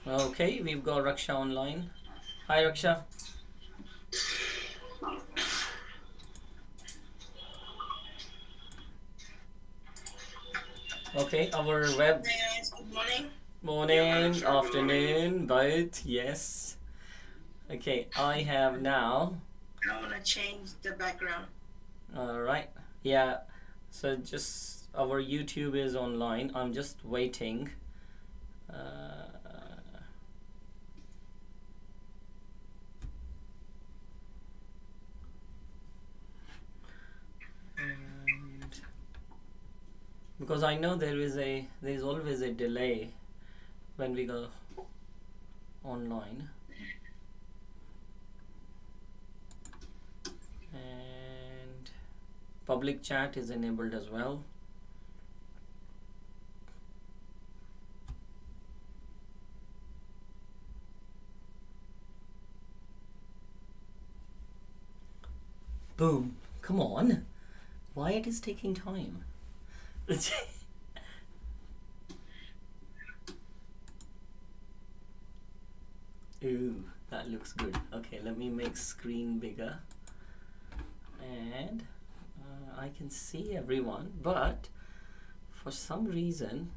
Okay, we've got Raksha online. Hi, Raksha. Okay, our web. Hey guys, good morning. Morning, afternoon, both. Yes. Okay, I have now. I want to change the background. All right. Yeah. So just our YouTube is online. I'm just waiting. Uh, and because I know there is always a delay when we go online. And public chat is enabled as well. Boom. Come on. Why it is taking time? Ooh, that looks good. Okay, let me make screen bigger. And I can see everyone, but for some reason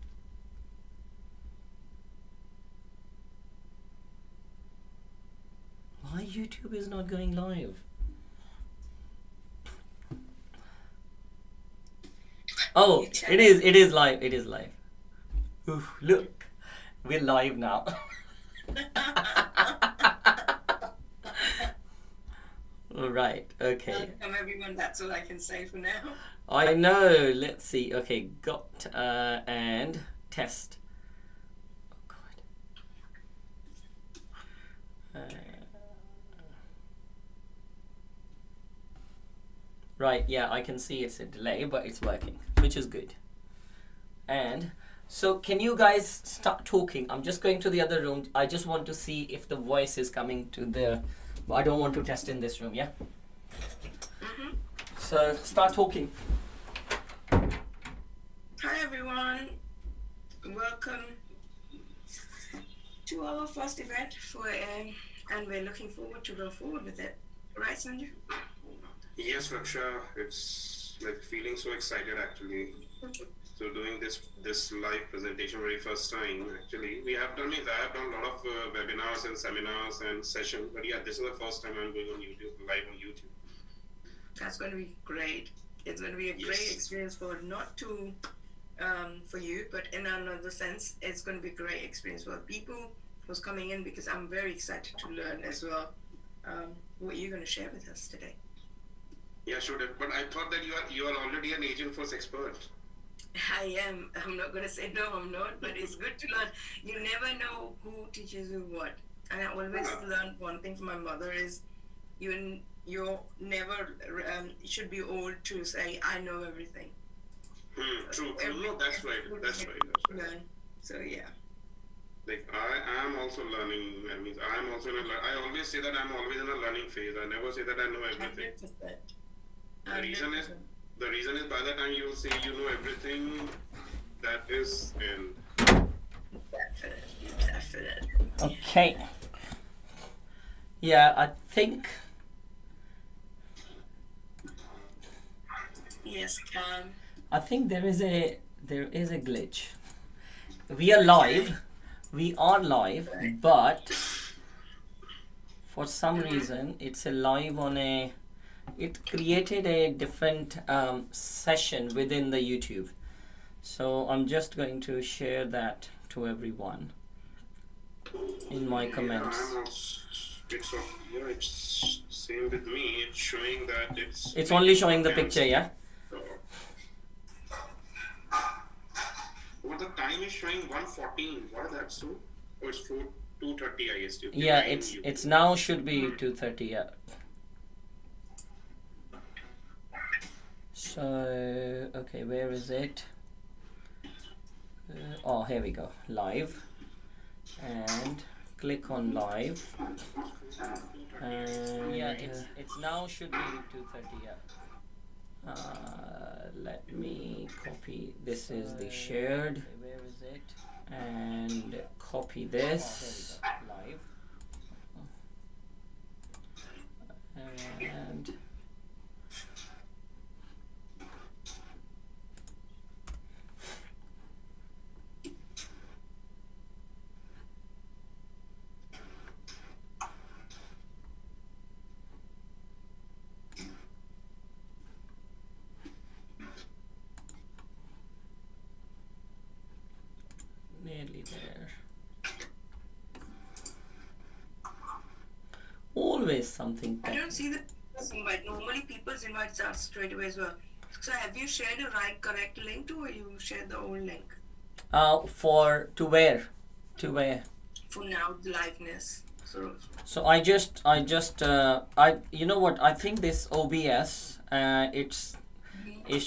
why YouTube is not going live. Oh, it is live. It is live. Ooh, look, we're live now. Right, okay. Welcome everyone, that's all I can say for now. I know. Let's see. Okay, got and test. Oh God. Right. Yeah, I can see it's a delay, but it's working, which is good. And so, can you guys start talking? I'm just going to the other room. I just want to see if the voice is coming to the. I don't want to test in this room. Yeah. Mm-hmm. So start talking. Hi everyone, welcome to our first event and we're looking forward to go forward with it. Right, Sanju? Yes, Raksha, it's like feeling so excited actually. So doing this live presentation very first time actually. I have done a lot of webinars and seminars and sessions, but yeah, this is the first time I'm going on YouTube, live on YouTube. That's going to be great. It's going to be a great experience for you, but in another sense, it's going to be a great experience for people who's coming in because I'm very excited to learn as well. What you're going to share with us today? Yeah, sure. But I thought that you are already an Agentforce expert. I am. I'm not going to say no, I'm not, but it's good to learn. You never know who teaches you what. And I always learned one thing from my mother is you're never should be old to say I know everything. True. No, that's right. So yeah. Like I am also learning. I mean, I am also I always say that I'm always in a learning phase. I never say that I know everything. 100%. The reason is by the time you will say you know everything, that is in. Definitely. Okay. Yeah, I think. Yes, I think there is a glitch. We are live. We are live, but for some reason it's a live on a. It created a different session within the YouTube. So I'm just going to share that to everyone in my comments. It's same with me. It's showing that It's only showing the picture, yeah? Well, the time is showing 1:14. What is that so? Oh, it's 2:30 I guess. Yeah, it's now should be 2:30, yeah. So, okay, where is it? Oh, here we go. Live. And click on live. And yeah, it's now should be 2:30, yeah. Let me copy. This is the shared. Where is it? And copy this. Live. And nearly there. Always something. I don't see the people's invite. Normally, people's invite starts straight away as well. So, have you shared the right correct link to, or you shared the old link? For to where? To where? For now, the liveness sort of. So you know what? I think this OBS, it's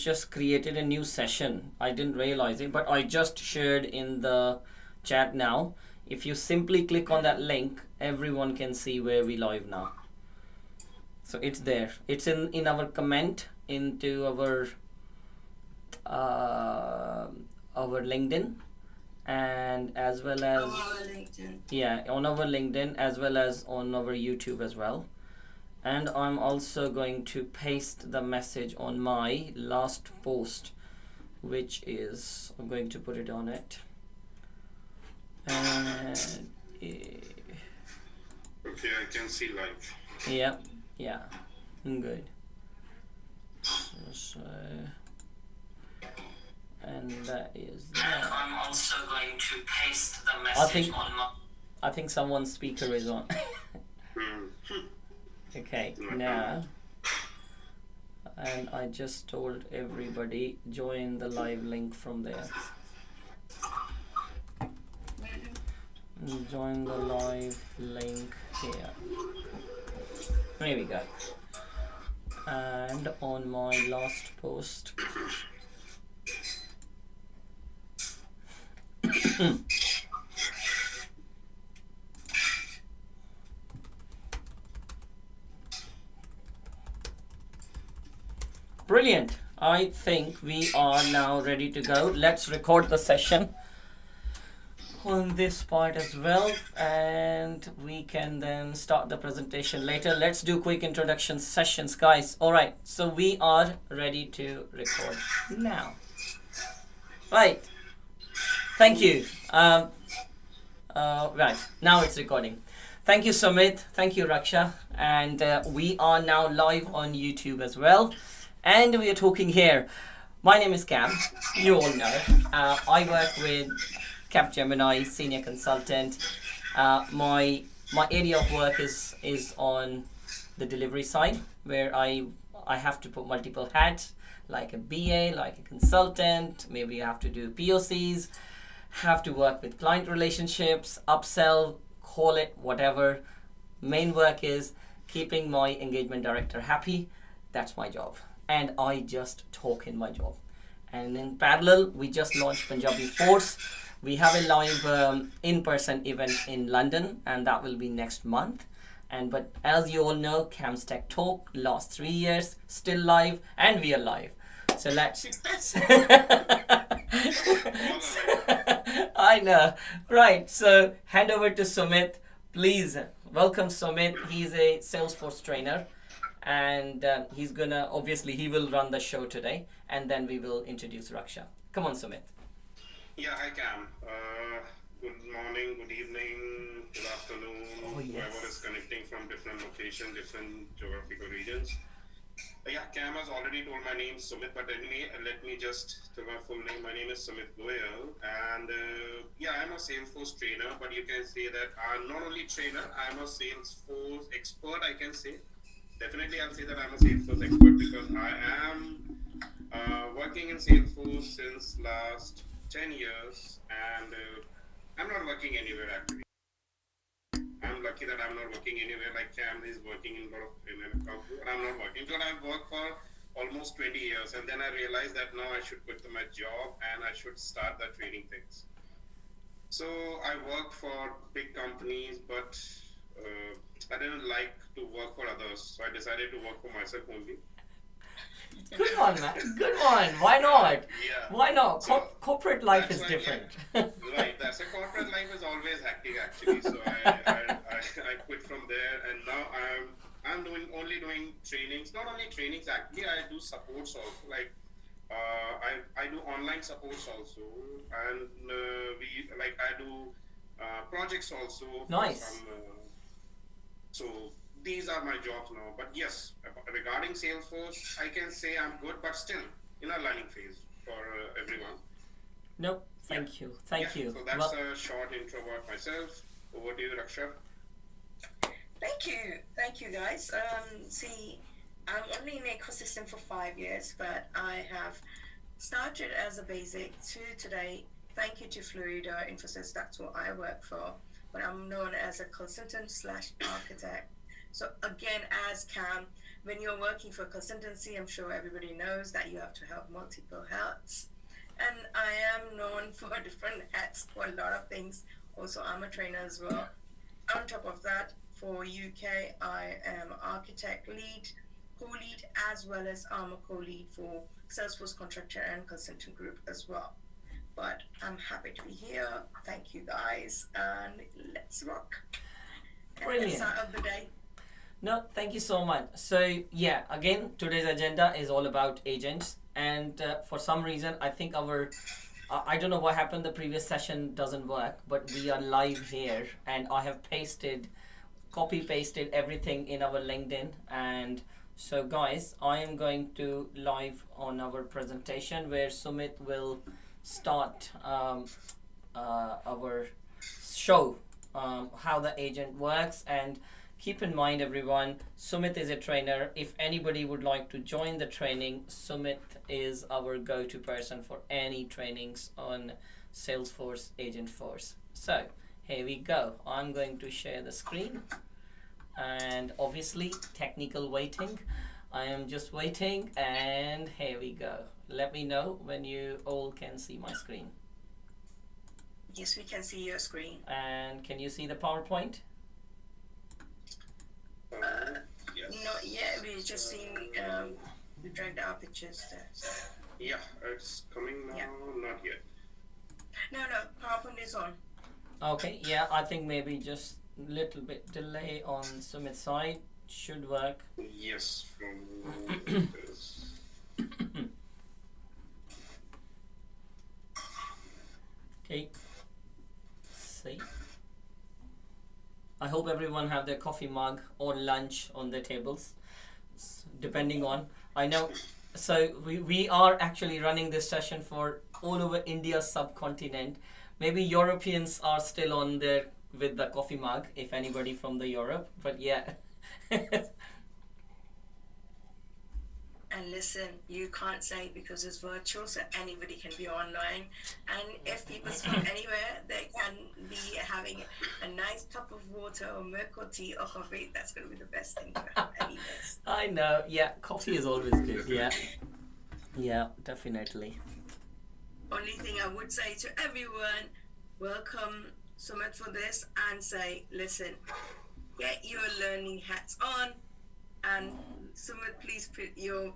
just created a new session. I didn't realize it, but I just shared in the chat now. If you simply click on that link, everyone can see where we live now. So it's there. It's in our comment into our LinkedIn, and as well as on our LinkedIn, as well as on our YouTube as well. And I'm also going to paste the message on my last post, which is, I'm going to put it on it. And Okay, I can see live. yeah, good. So, and that is that. I'm also going to paste the message on my. I think someone's speaker is on. Okay, now, and I just told everybody join the live link from there. Join the live link here. There we go. And on my last post. Brilliant. I think we are now ready to go. Let's record the session on this part as well, and we can then start the presentation later. Let's do quick introduction sessions, guys. All right, so we are ready to record now. Right. Thank you. Right, now it's recording. Thank you, Sumit. Thank you, Raksha. And we are now live on YouTube as well. And we are talking here. My name is Cam. You all know. I work with Capgemini, senior consultant. My area of work is on the delivery side, where I have to put multiple hats, like a BA, like a consultant. Maybe I have to do POCs, have to work with client relationships, upsell, call it whatever. Main work is keeping my engagement director happy. That's my job, and I just talk in my job. And in parallel, we just launched Punjabi Force. We have a live in-person event in London, and that will be next month. But as you all know, Cam's Tech Talk, last 3 years, still live, and we are live. So let's. I know, right? So hand over to Sumit, please. Welcome, Sumit. He's a Salesforce trainer, and he's gonna, obviously, he will run the show today, and then we will introduce Raksha. Come on, Sumit. Yeah, hi Cam. Good morning, good evening, good afternoon, whoever is connecting from different locations, different geographical regions. Yeah, Cam has already told my name, Sumit, but anyway, let me just tell my full name. My name is Sumit Goyal, and yeah, I'm a Salesforce trainer, but you can say that I'm not only trainer, I'm a Salesforce expert, I can say. Definitely, I'll say that I'm a Salesforce expert because I am working in Salesforce since last 10 years, and I'm not working anywhere actually. I'm lucky that I'm not working anywhere like Cam is working in a company, but I'm not working because I've worked for almost 20 years, and then I realized that now I should quit my job and I should start the training things. So I work for big companies, but I didn't like to work for others, so I decided to work for myself only. Good one, man. Good one. Why not? Yeah. Why not? So Corporate life that's is why, different. right. That's a corporate life is always hectic actually. So I quit from there, and now I'm only doing trainings. Not only trainings actually, I do supports also. Like I do online supports also, and we like I do projects also for Nice. some. So these are my jobs now. But yes, regarding Salesforce, I can say I'm good, but still in a learning phase for everyone. Nope. Yeah. Thank you. Yeah. Thank you. So that's Well, a short intro about myself. Over to you, Raksha. Thank you, guys. See, I'm only in ecosystem for 5 years, but I have started as a basic to today. Thank you to Florida Infosys. That's what I work for, but I'm known as a consultant slash architect. So again, as Cam, when you're working for consultancy, I'm sure everybody knows that you have to have multiple hats. And I am known for different hats for a lot of things. Also, I'm a trainer as well. On top of that, for UK, I am architect lead, co-lead, as well as I'm a co-lead for Salesforce Contractor and Consultant Group as well. But I'm happy to be here. Thank you guys, and let's rock. And Brilliant. let's start of the day. no, thank you so much. So yeah, again, today's agenda is all about agents, and for some reason, I think I don't know what happened. The previous session doesn't work, but we are live here, and I have copy pasted everything in our LinkedIn. And so, guys, I am going to live on our presentation where Sumit will start our show, how the agent works. And keep in mind, everyone, Sumit is a trainer. If anybody would like to join the training, Sumit is our go-to person for any trainings on Salesforce Agentforce. So here we go. I'm going to share the screen, and obviously technical waiting. I am just waiting, and here we go. Let me know when you all can see my screen. Yes, we can see your screen. And can you see the PowerPoint? Yes. Not yet. We're just seeing. We dragged our pictures there. So. Yeah, it's coming now. Yeah. Not yet. No, PowerPoint is on. Okay, yeah, I think maybe just little bit delay on Sumit's side should work. Yes, from this. Okay. See. I hope everyone have their coffee mug or lunch on their tables, depending on. I know. So we are actually running this session for all over India subcontinent. Maybe Europeans are still on there with the coffee mug, if anybody from the Europe. But yeah. And listen, you can't say because it's virtual, so anybody can be online. And if people's from anywhere, they can be having a nice cup of water or milk or tea or coffee. That's going to be the best thing to have anyways. I know. Yeah, coffee is always good. Yeah. Yeah, definitely. Only thing I would say to everyone, welcome Sumit for this, and say, listen, get your learning hats on, and Sumit, please put your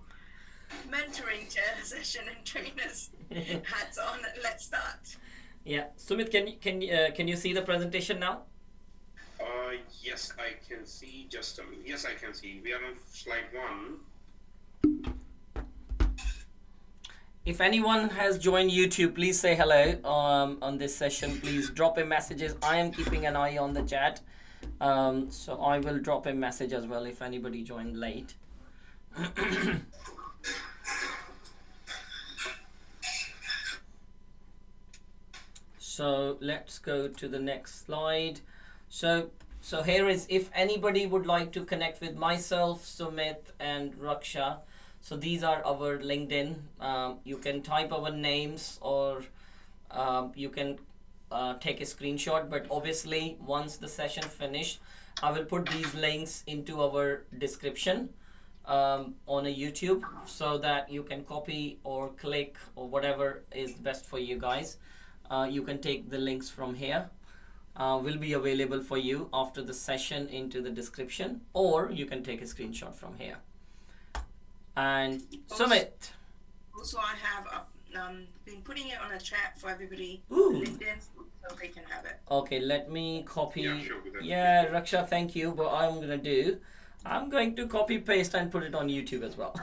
mentoring session and trainers hats on. Let's start. Yeah, Sumit, can you see the presentation now? Yes, I can see. Just a minute. Yes, I can see. We are on slide 1. If anyone has joined YouTube, please say hello on this session. Please drop in messages. I am keeping an eye on the chat, so I will drop a message as well if anybody joined late. So let's go to the next slide. So here is, if anybody would like to connect with myself, Sumit and Raksha. So these are our LinkedIn. You can type our names, or you can take a screenshot. But obviously, once the session finished, I will put these links into our description on a YouTube, so that you can copy or click or whatever is best for you guys. You can take the links from here. Will be available for you after the session into the description, or you can take a screenshot from here. And Also, Sumit. also I have been putting it on a chat for everybody on Ooh. LinkedIn so they can have it. Okay, let me copy. Yeah, sure. Yeah, Raksha, thank you. What I'm gonna do, I'm going to copy paste and put it on YouTube as well.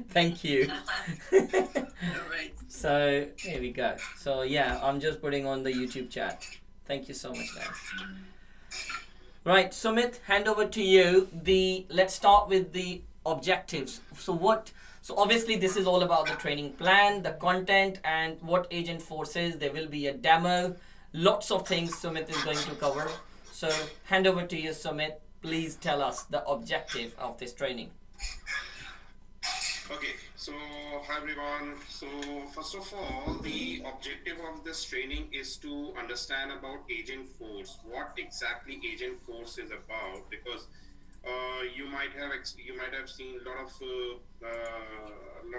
Thank you. All right. So here we go. So yeah, I'm just putting on the YouTube chat. Thank you so much, guys. Right, Sumit, hand over to you. Let's start with the objectives. So obviously this is all about the training plan, the content, and what Agentforce is. There will be a demo. Lots of things Sumit is going to cover. So hand over to you, Sumit. Please tell us the objective of this training. Okay, so hi everyone. So first of all, the objective of this training is to understand about Agentforce, what exactly Agentforce is about, because you might have seen a lot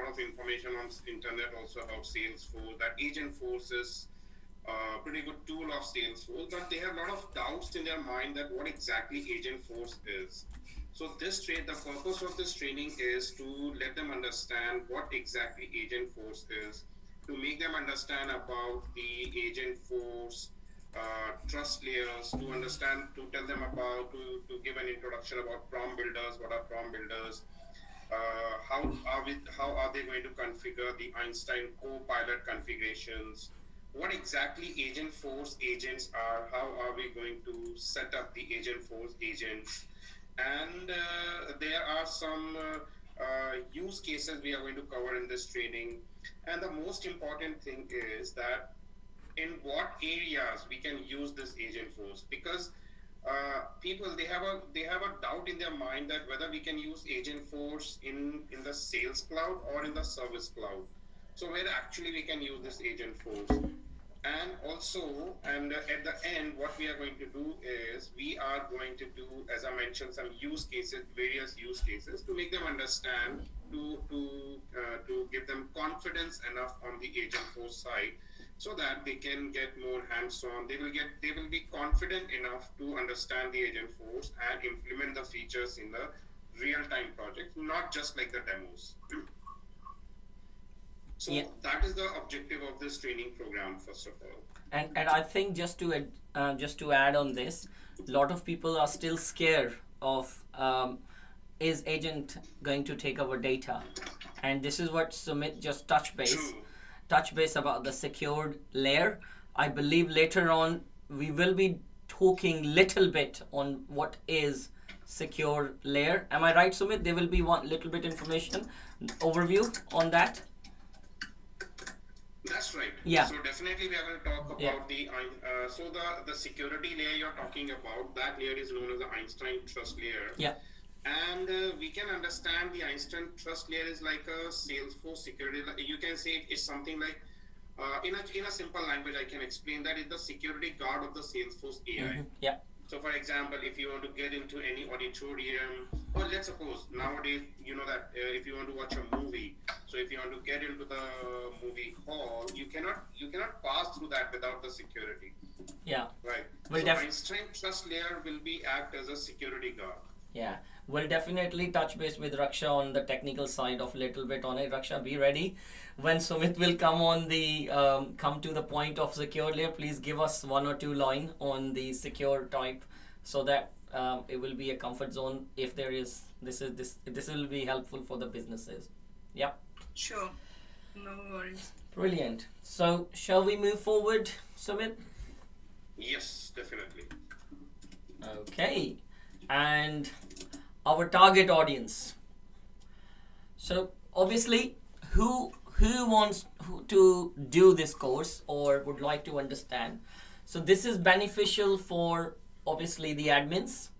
of information on internet also about Salesforce. That Agentforce is a pretty good tool of Salesforce, but they have a lot of doubts in their mind that what exactly Agentforce is. So the purpose of this training is to let them understand what exactly Agentforce is, to make them understand about the Agentforce trust layers, to tell them about, to give an introduction about prompt builders, what are prompt builders, how are they going to configure the Einstein Copilot configurations, what exactly Agentforce agents are, how are we going to set up the Agentforce agents, and there are some use cases we are going to cover in this training. And the most important thing is that in what areas we can use this Agentforce, because people, they have a doubt in their mind that whether we can use Agentforce in the sales cloud or in the service cloud. So where actually we can use this Agentforce. And also, at the end, what we are going to do is we are going to do, as I mentioned, some various use cases to make them understand, to give them confidence enough on the Agentforce side, so that they can get more hands-on. They will be confident enough to understand the Agentforce and implement the features in the real-time project, not just like the demos. So yeah, that is the objective of this training program, first of all. And I think just to add on this, a lot of people are still scared of is agent going to take our data, and this is what Sumit just touch base about the secured layer. I believe later on we will be talking little bit on what is secure layer. Am I right, Sumit? There will be one little bit information overview on that. That's right. Yeah. So definitely we are going to talk about the security layer you're talking about. That layer is known as the Einstein trust layer. Yeah. And we can understand the Einstein trust layer is like a Salesforce security. You can say it's something like, in a simple language, I can explain that it's the security guard of the Salesforce AI. Mm-hmm. Yeah. So for example, if you want to get into any auditorium, or let's suppose nowadays, you know that if you want to watch a movie, so if you want to get into the movie hall, you cannot pass through that without the security. Yeah. Right. So Einstein trust layer will be act as a security guard. Yeah. We'll definitely touch base with Raksha on the technical side of little bit on it. Raksha, be ready. When Sumit will come to the point of secure layer, please give us 1 or 2 line on the secure type, so that it will be a comfort zone. If there is, this will be helpful for the businesses. Yeah. Sure. No worries. Brilliant. So shall we move forward, Sumit? Yes, definitely. Okay. And our target audience. So obviously, who wants to do this course or would like to understand? So this is beneficial for obviously the admins,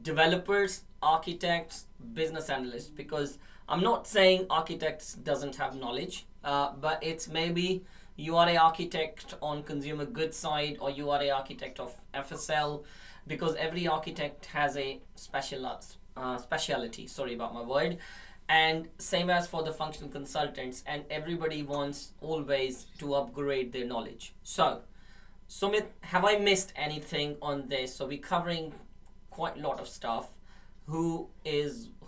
developers, architects, business analysts, because I'm not saying architects doesn't have knowledge, but it's maybe you are an architect on consumer goods side, or you are an architect of FSL, because every architect has a speciality, sorry about my word, and same as for the functional consultants, and everybody wants always to upgrade their knowledge. So Sumit, have I missed anything on this? So we're covering quite a lot of stuff. Who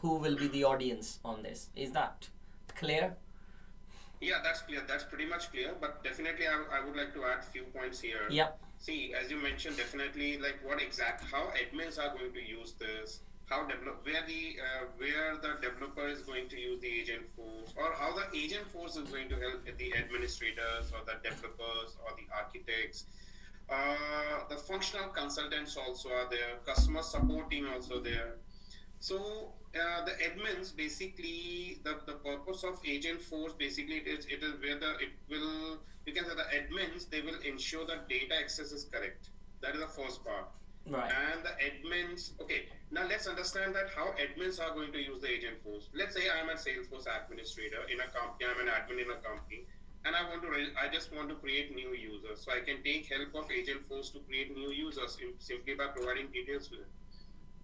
who will be the audience on this. Is that clear? Yeah, that's clear. That's pretty much clear. But definitely, I would like to add few points here. Yep. See, as you mentioned, definitely like how admins are going to use this, where the developer is going to use the agent force, or how the agent force is going to help the administrators or the developers or the architects. The functional consultants also are there, customer support team also there. So the admins basically the purpose of agent force basically it is where it will, you can say, the admins, they will ensure that data access is correct. That is the first part. Right. And the admins, okay, now let's understand that how admins are going to use the agent force. Let's say I'm a Salesforce administrator in a company, I'm an admin in a company, and I just want to create new users. So I can take help of agent force to create new users simply by providing details to them.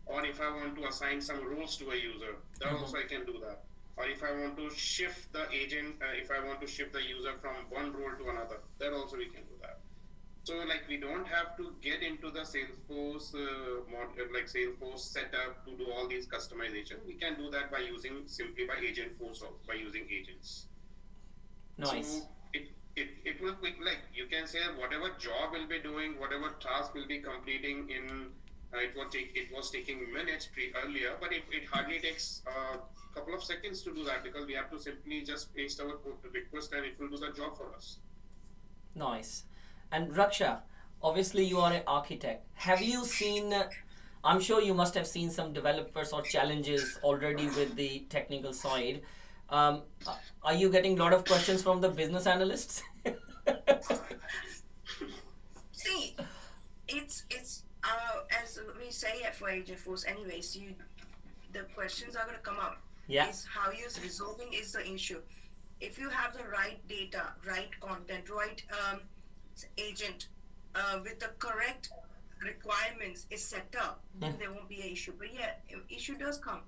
Or if I want to assign some roles to a user, that also I can do that. Or if I want to shift the if I want to shift the user from one role to another, that also we can do that. So like we don't have to get into the Salesforce Salesforce setup to do all these customization. We can do that by simply by Agentforce, also by using agents. Nice. So it will quick, like you can say whatever job will be doing, whatever task will be completing in it was taking minutes earlier, but it hardly takes a couple of seconds to do that, because we have to simply just paste our request and it will do the job for us. Nice. And Raksha, obviously you are an architect. Have you seen, I'm sure you must have seen some developers or challenges already with the technical side. Are you getting a lot of questions from the business analysts? See, it's as we say for Agentforce anyways, the questions are going to come up. Yeah. Is how you're resolving is the issue. If you have the right data, right content, right agent with the correct requirements is set up, then there won't be an issue. But yeah, issue does come.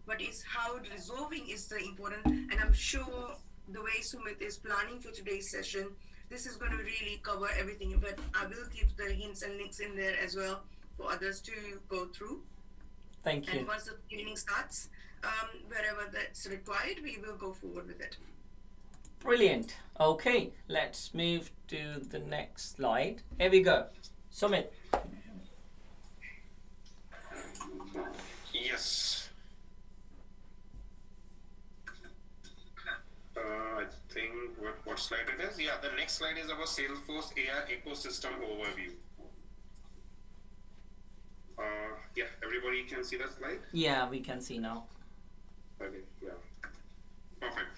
But it's how resolving is the important. And I'm sure the way Sumit is planning for today's session, this is going to really cover everything. But I will keep the hints and links in there as well for others to go through. Thank you. And once the training starts, wherever that's required, we will go forward with it. Brilliant. Okay, let's move to the next slide. Here we go. Sumit. Yes. I think what slide it is? Yeah, the next slide is our Salesforce AI ecosystem overview. Yeah, everybody can see that slide? Yeah, we can see now. Okay, yeah. Perfect.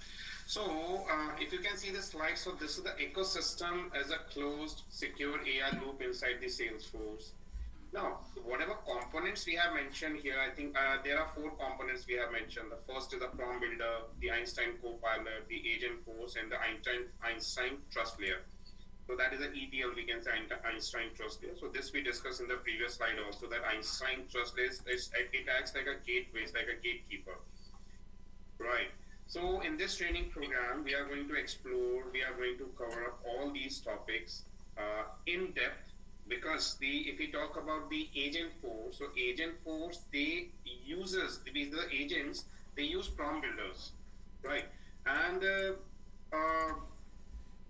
So, if you can see the slide, so this is the ecosystem as a closed, secure AI loop inside the Salesforce. Now, whatever components we have mentioned here, I think there are 4 components we have mentioned. The first is the prompt builder, the Einstein Copilot, the Agentforce, and the Einstein trust layer. So that is the ETL, we can say Einstein trust layer. So this we discussed in the previous slide also, that Einstein trust layer it acts like a gateway, it's like a gatekeeper. Right. So in this training program, we are going to cover up all these topics in depth, because if we talk about the Agentforce, so Agentforce, the agents, they use prompt builders, right? And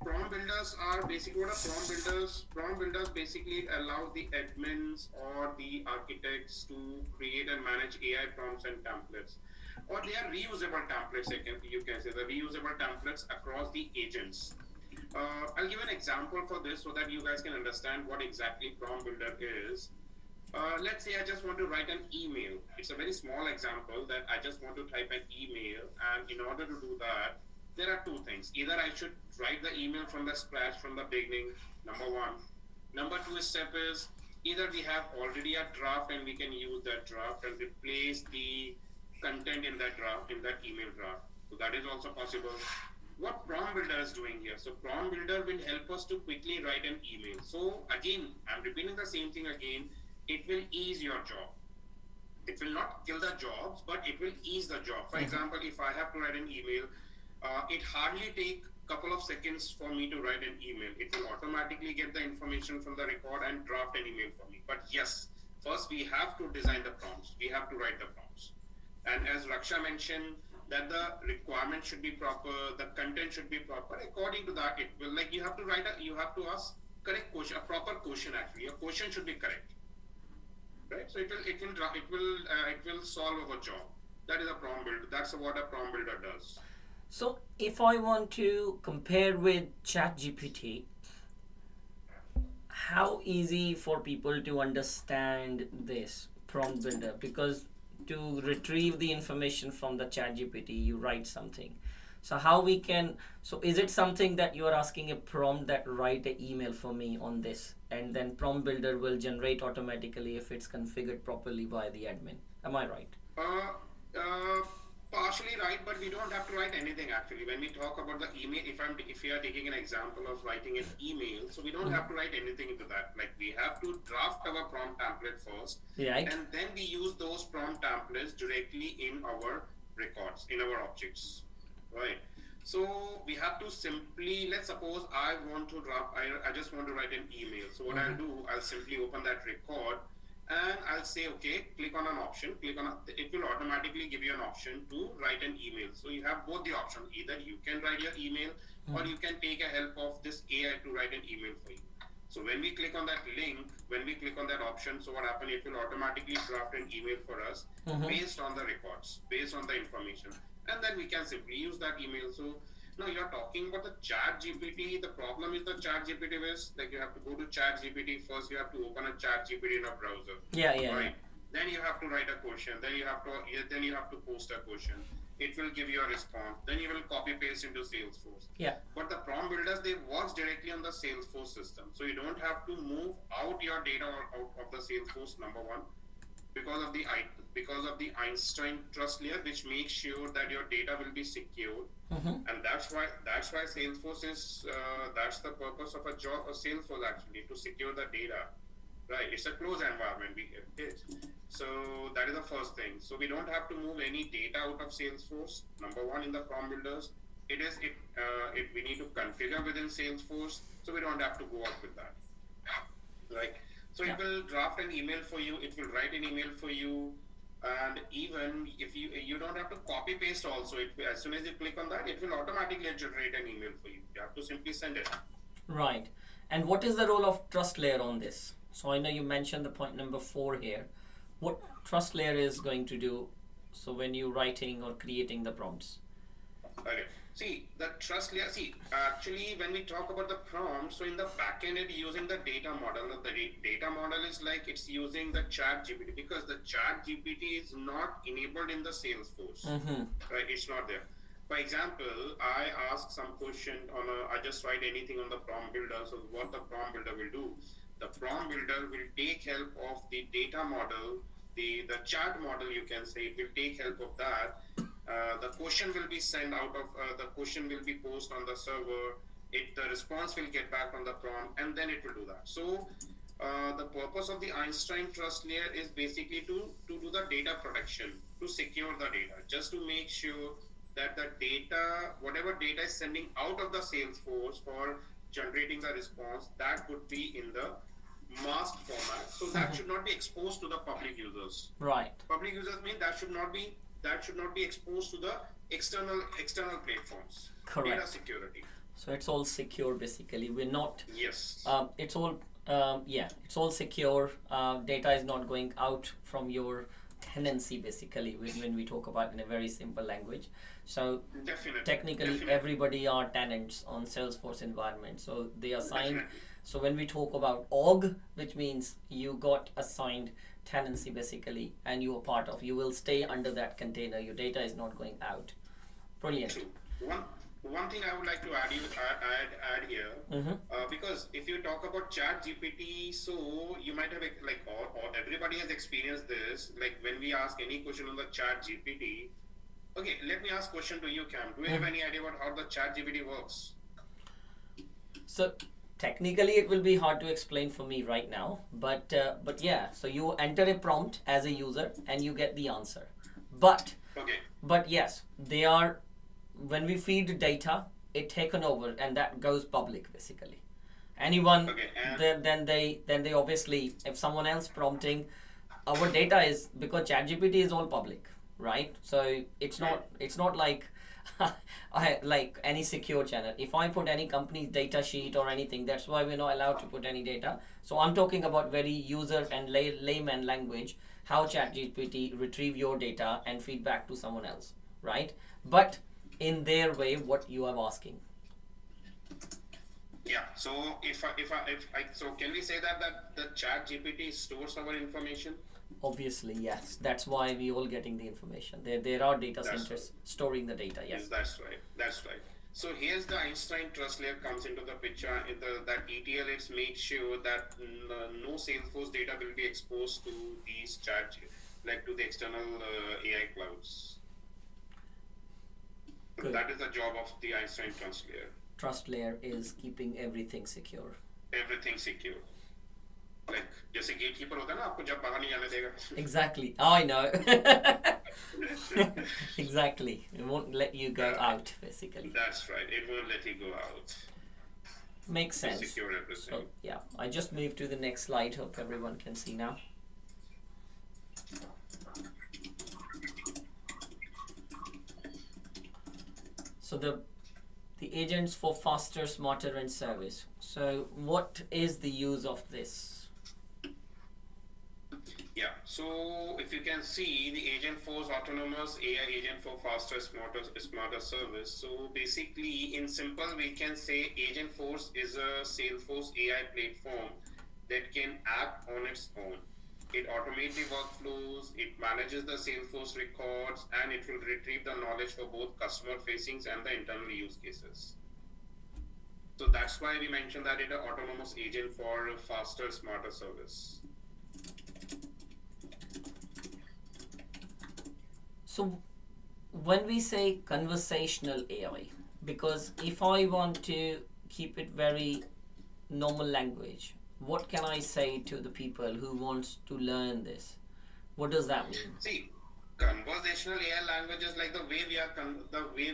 prompt builders are basically, what are prompt builders? Prompt builders basically allow the admins or the architects to create and manage AI prompts and templates. Or they are reusable templates, you can say the reusable templates across the agents. I'll give an example for this so that you guys can understand what exactly prompt builder is. Let's say I just want to write an email. It's a very small example that I just want to type an email, and in order to do that, there are 2 things. Either I should write the email from the scratch, from the beginning, number 1. Number 2 step is either we have already a draft and we can use that draft and replace the content in that draft, in that email draft. So that is also possible. What prompt builder is doing here? So prompt builder will help us to quickly write an email. So again, I'm repeating the same thing again. It will ease your job. It will not kill the jobs, but it will ease the job. For example, if I have to write an email, it hardly take couple of seconds for me to write an email. It will automatically get the information from the record and draft an email for me. But yes, first we have to design the prompts. We have to write the prompts. And as Raksha mentioned, that the requirement should be proper, the content should be proper. According to that, it will, like, you have to you have to ask correct question, a proper question actually. Your question should be correct, right? So it will solve our job. That is a prompt builder. That's what a prompt builder does. So if I want to compare with ChatGPT, how easy for people to understand this prompt builder? Because to retrieve the information from the ChatGPT, you write something. So how we can, so is it something that you are asking a prompt that write an email for me on this, and then prompt builder will generate automatically if it's configured properly by the admin? Am I right? Partially right, but we don't have to write anything actually. When we talk about the email, if we are taking an example of writing an email, so we don't have to write anything into that. Like, we have to draft our prompt template first, Right. and then we use those prompt templates directly in our records, in our objects, right? So we have to simply, let's suppose I want to draft, I just want to write an email. So what I'll do, I'll simply open that record and I'll say, okay, click on an option, it will automatically give you an option to write an email. So you have both the options. Either you can write your email or you can take a help of this AI to write an email for you. So when we click on that link, when we click on that option, so what happens, it will automatically draft an email for us based on the records, based on the information. And then we can simply use that email. So now you're talking about the chat GPT. The problem is the chat GPT is, like, you have to go to chat GPT first. You have to open a chat GPT in a browser. Yeah, yeah. Right. Then you have to write a question. Then you have to post a question. It will give you a response. Then you will copy paste into Salesforce. Yeah. But the prompt builders, they work directly on the Salesforce system. So you don't have to move out your data out of the Salesforce, number one, because of the Einstein trust layer, which makes sure that your data will be secure. And that's why Salesforce is that's the purpose of a job of Salesforce actually, to secure the data. Right, it's a closed environment. So that is the first thing. So we don't have to move any data out of Salesforce. Number one, in the prompt builders, we need to configure within Salesforce, so we don't have to go out with that. Right. So it will draft an email for you. It will write an email for you, and even if you don't have to copy paste also. As soon as you click on that, it will automatically generate an email for you. You have to simply send it. Right. And what is the role of trust layer on this? So I know you mentioned the point number 4 here. What trust layer is going to do? So when you're writing or creating the prompts. Okay. See, the trust layer, actually when we talk about the prompt, so in the backend it's using the data model. The data model is like, it's using the chat GPT, because the chat GPT is not enabled in the Salesforce. Right, it's not there. For example, I ask some question I just write anything on the prompt builder. So what the prompt builder will do, the prompt builder will take help of the data model, the chat model, you can say. It will take help of that. The question will be sent out of the question will be posted on the server. The response will get back on the prompt, and then it will do that. So the purpose of the Einstein trust layer is basically to do the data protection, to secure the data, just to make sure that the data, whatever data is sending out of the Salesforce for generating the response, that would be in the masked format. So that should not be exposed to the public users. Right. Public users mean that should not be exposed to the external platforms. Correct. Data security. So it's all secure basically. We're not. Yes. It's all it's all secure. Data is not going out from your tenancy basically when we talk about in a very simple language. So technically everybody are tenants on Salesforce environment. So they assign. Definitely. So when we talk about org, which means you got assigned tenancy basically, and you are part of, you will stay under that container. Your data is not going out. Brilliant. True. One thing I would like to add here, because if you talk about Chat GPT, so you might have or everybody has experienced this. Like when we ask any question on the Chat GPT, okay, let me ask question to you, Cam. Do you have any idea about how the Chat GPT works? So technically it will be hard to explain for me right now, but yeah, so you enter a prompt as a user and you get the answer. But yes, they are, when we feed data, it taken over and that goes public basically. Anyone, then they obviously, if someone else prompting, our data is, because ChatGPT is all public. right? So it's not like I like any secure channel. If I put any company's data sheet or anything, that's why we're not allowed to put any data. So I'm talking about very user and layman language, how ChatGPT retrieve your data and feedback to someone else, right? But in their way, what you are asking. Yeah. So so can we say that the Chat GPT stores our information? Obviously, yes. That's why we all getting the information. There are data That's centers storing the data. Yes, Yes. that's right. That's right. So here's the Einstein trust layer comes into the picture. In that ETL, it's make sure that no Salesforce data will be exposed to these chat, like to the external AI clouds. So Good. that is the job of the Einstein trust layer. Trust layer is keeping everything secure. Everything secure. Like जैसे gatekeeper होता है ना आपको जब बाहर नहीं जाने देगा. Exactly. I know. Exactly. It won't let you go out, basically. That's right. It won't let you go out. Makes To sense. secure everything. So, yeah, I just moved to the next slide. Hope everyone can see now. So the agents for faster, smarter, and service. So what is the use of this? Yeah, so if you can see the Agentforce autonomous AI agent for faster, smarter service. So basically, in simple, we can say Agentforce is a Salesforce AI platform that can act on its own. It automates the workflows, it manages the Salesforce records, and it will retrieve the knowledge for both customer facings and the internal use cases. So that's why we mentioned that it's an autonomous agent for faster, smarter service. So when we say conversational AI, because if I want to keep it very normal language, what can I say to the people who wants to learn this? What does that mean? See, conversational AI language is like the way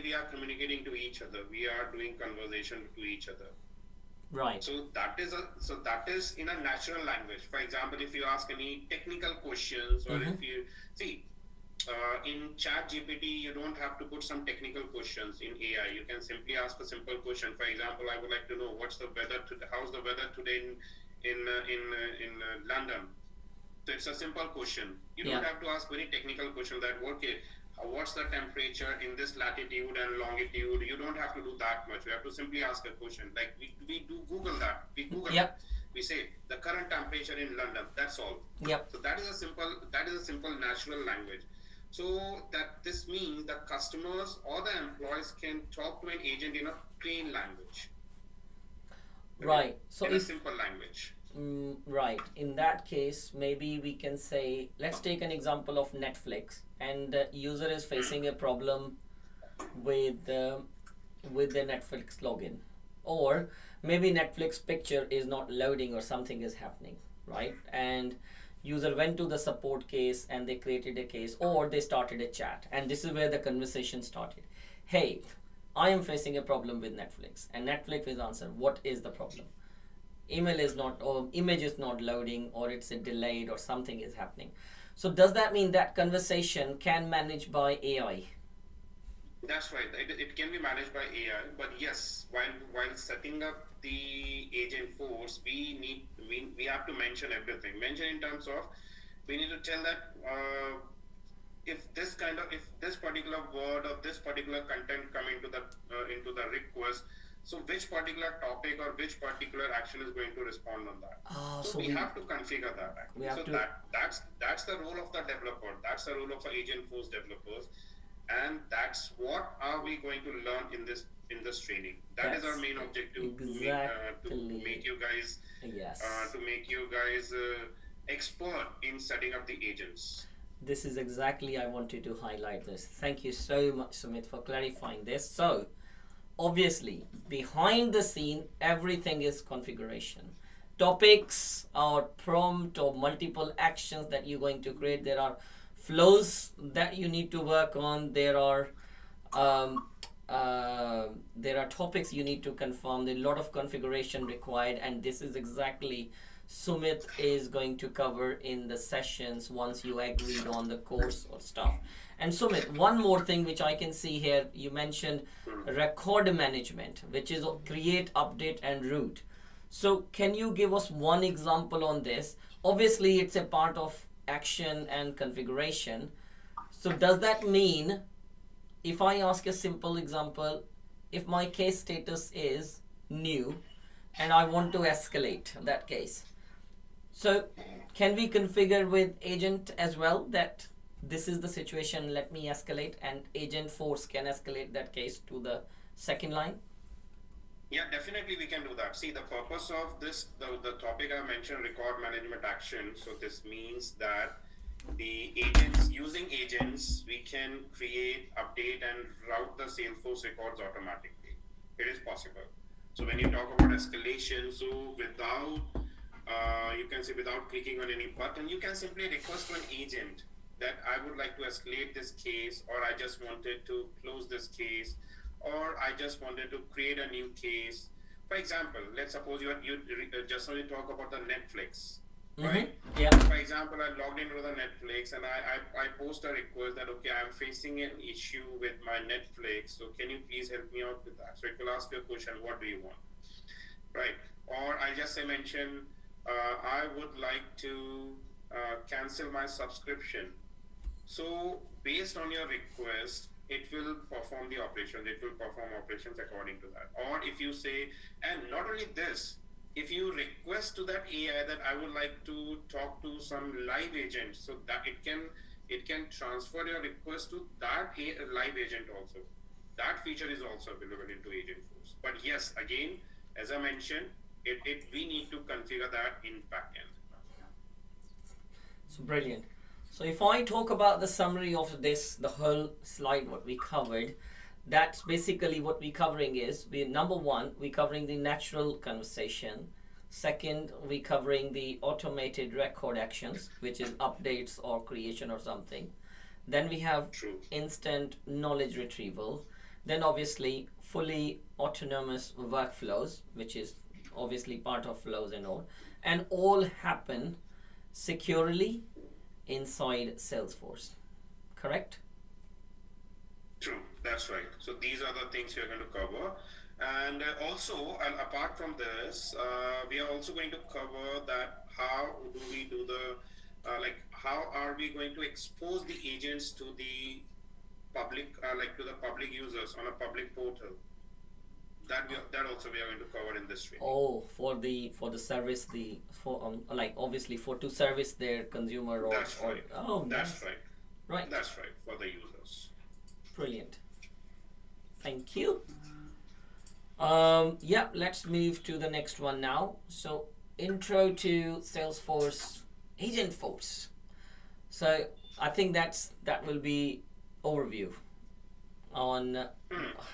we are communicating to each other. We are doing conversation to each other. Right. So that is in a natural language. For example, if you ask any technical questions, or if you see in Chat GPT, you don't have to put some technical questions in AI. You can simply ask a simple question. For example, I would like to know what's the weather today. How's the weather today in London? So it's a simple question. You don't have to ask very technical question that okay, what's the temperature in this latitude and longitude? You don't have to do that much. You have to simply ask a question. Like we do Google that. We Google it. We say the current temperature in London. That's all. Yep. So that is a simple natural language. So that this means that customers or the employees can talk to an agent in a plain language. Right. So in a simple language. Right. In that case, maybe we can say, let's take an example of Netflix, and the user is facing a problem with the Netflix login, or maybe Netflix picture is not loading or something is happening, right? And user went to the support case and they created a case, or they started a chat, and this is where the conversation started. Hey, I am facing a problem with Netflix, and Netflix will answer, what is the problem? Email is not, or image is not loading, or it's a delayed, or something is happening. So does that mean that conversation can manage by AI? That's right. It can be managed by AI, but yes, while setting up the Agentforce, we have to mention everything. Mention in terms of we need to tell that if this particular word or this particular content come into the request, so which particular topic or which particular action is going to respond on that. So we have to configure that. That's the role of the developer. That's the role of the Agentforce developers. And that's what are we going to learn in this training. That is our main objective, to make you guys expert in setting up the agents. This is exactly, I wanted to highlight this. Thank you so much, Sumit, for clarifying this. So obviously behind the scene everything is configuration. Topics or prompt or multiple actions that you're going to create. There are flows that you need to work on. There are topics you need to confirm. There's a lot of configuration required, and this is exactly Sumit is going to cover in the sessions once you agreed on the course or stuff. And Sumit, one more thing which I can see here, you mentioned record management, which is create, update, and route. So can you give us one example on this? Obviously, it's a part of action and configuration. So does that mean, if I ask a simple example, if my case status is new and I want to escalate that case, so can we configure with agent as well that this is the situation, let me escalate, and Agentforce can escalate that case to the second line? Yeah, definitely we can do that. See, the purpose of this, the topic I mentioned, record management action. So this means that the agents, using agents, we can create, update, and route the Salesforce records automatically. It is possible. So when you talk about escalation, so without, you can say without clicking on any button, you can simply request to an agent that I would like to escalate this case, or I just wanted to close this case, or I just wanted to create a new case. For example, let's suppose you just only talk about the Netflix, right? Yeah. For example, I logged into the Netflix and I post a request that, okay, I'm facing an issue with my Netflix, so can you please help me out with that? So it will ask you a question, what do you want, right? Or I just say mention, I would like to cancel my subscription. So based on your request, it will perform the operations. It will perform operations according to that. Or if you say, and not only this, if you request to that AI that I would like to talk to some live agent, so that it can transfer your request to that live agent also. That feature is also available into Agentforce. But yes, again, as I mentioned, we need to configure that in backend. So brilliant. So if I talk about the summary of this, the whole slide, what we covered, that's basically what we're covering is, number one, we're covering the natural conversation. Second, we're covering the automated record actions, which is updates or creation or something. Then we have instant knowledge retrieval. Then obviously fully autonomous workflows, which is obviously part of flows and all happen securely inside Salesforce, correct? True, that's right. So these are the things we are going to cover. And also, and apart from this, we are also going to cover that how do we do the, how are we going to expose the agents to the public, to the public users on a public portal. That also we are going to cover in this training. Oh, for the service, obviously to service their consumer or. That's right. Oh, that's nice. right. Right. That's right, for the users. Brilliant. Thank you. Yeah, let's move to the next one now. So, intro to Salesforce Agentforce. So, I think that will be overview on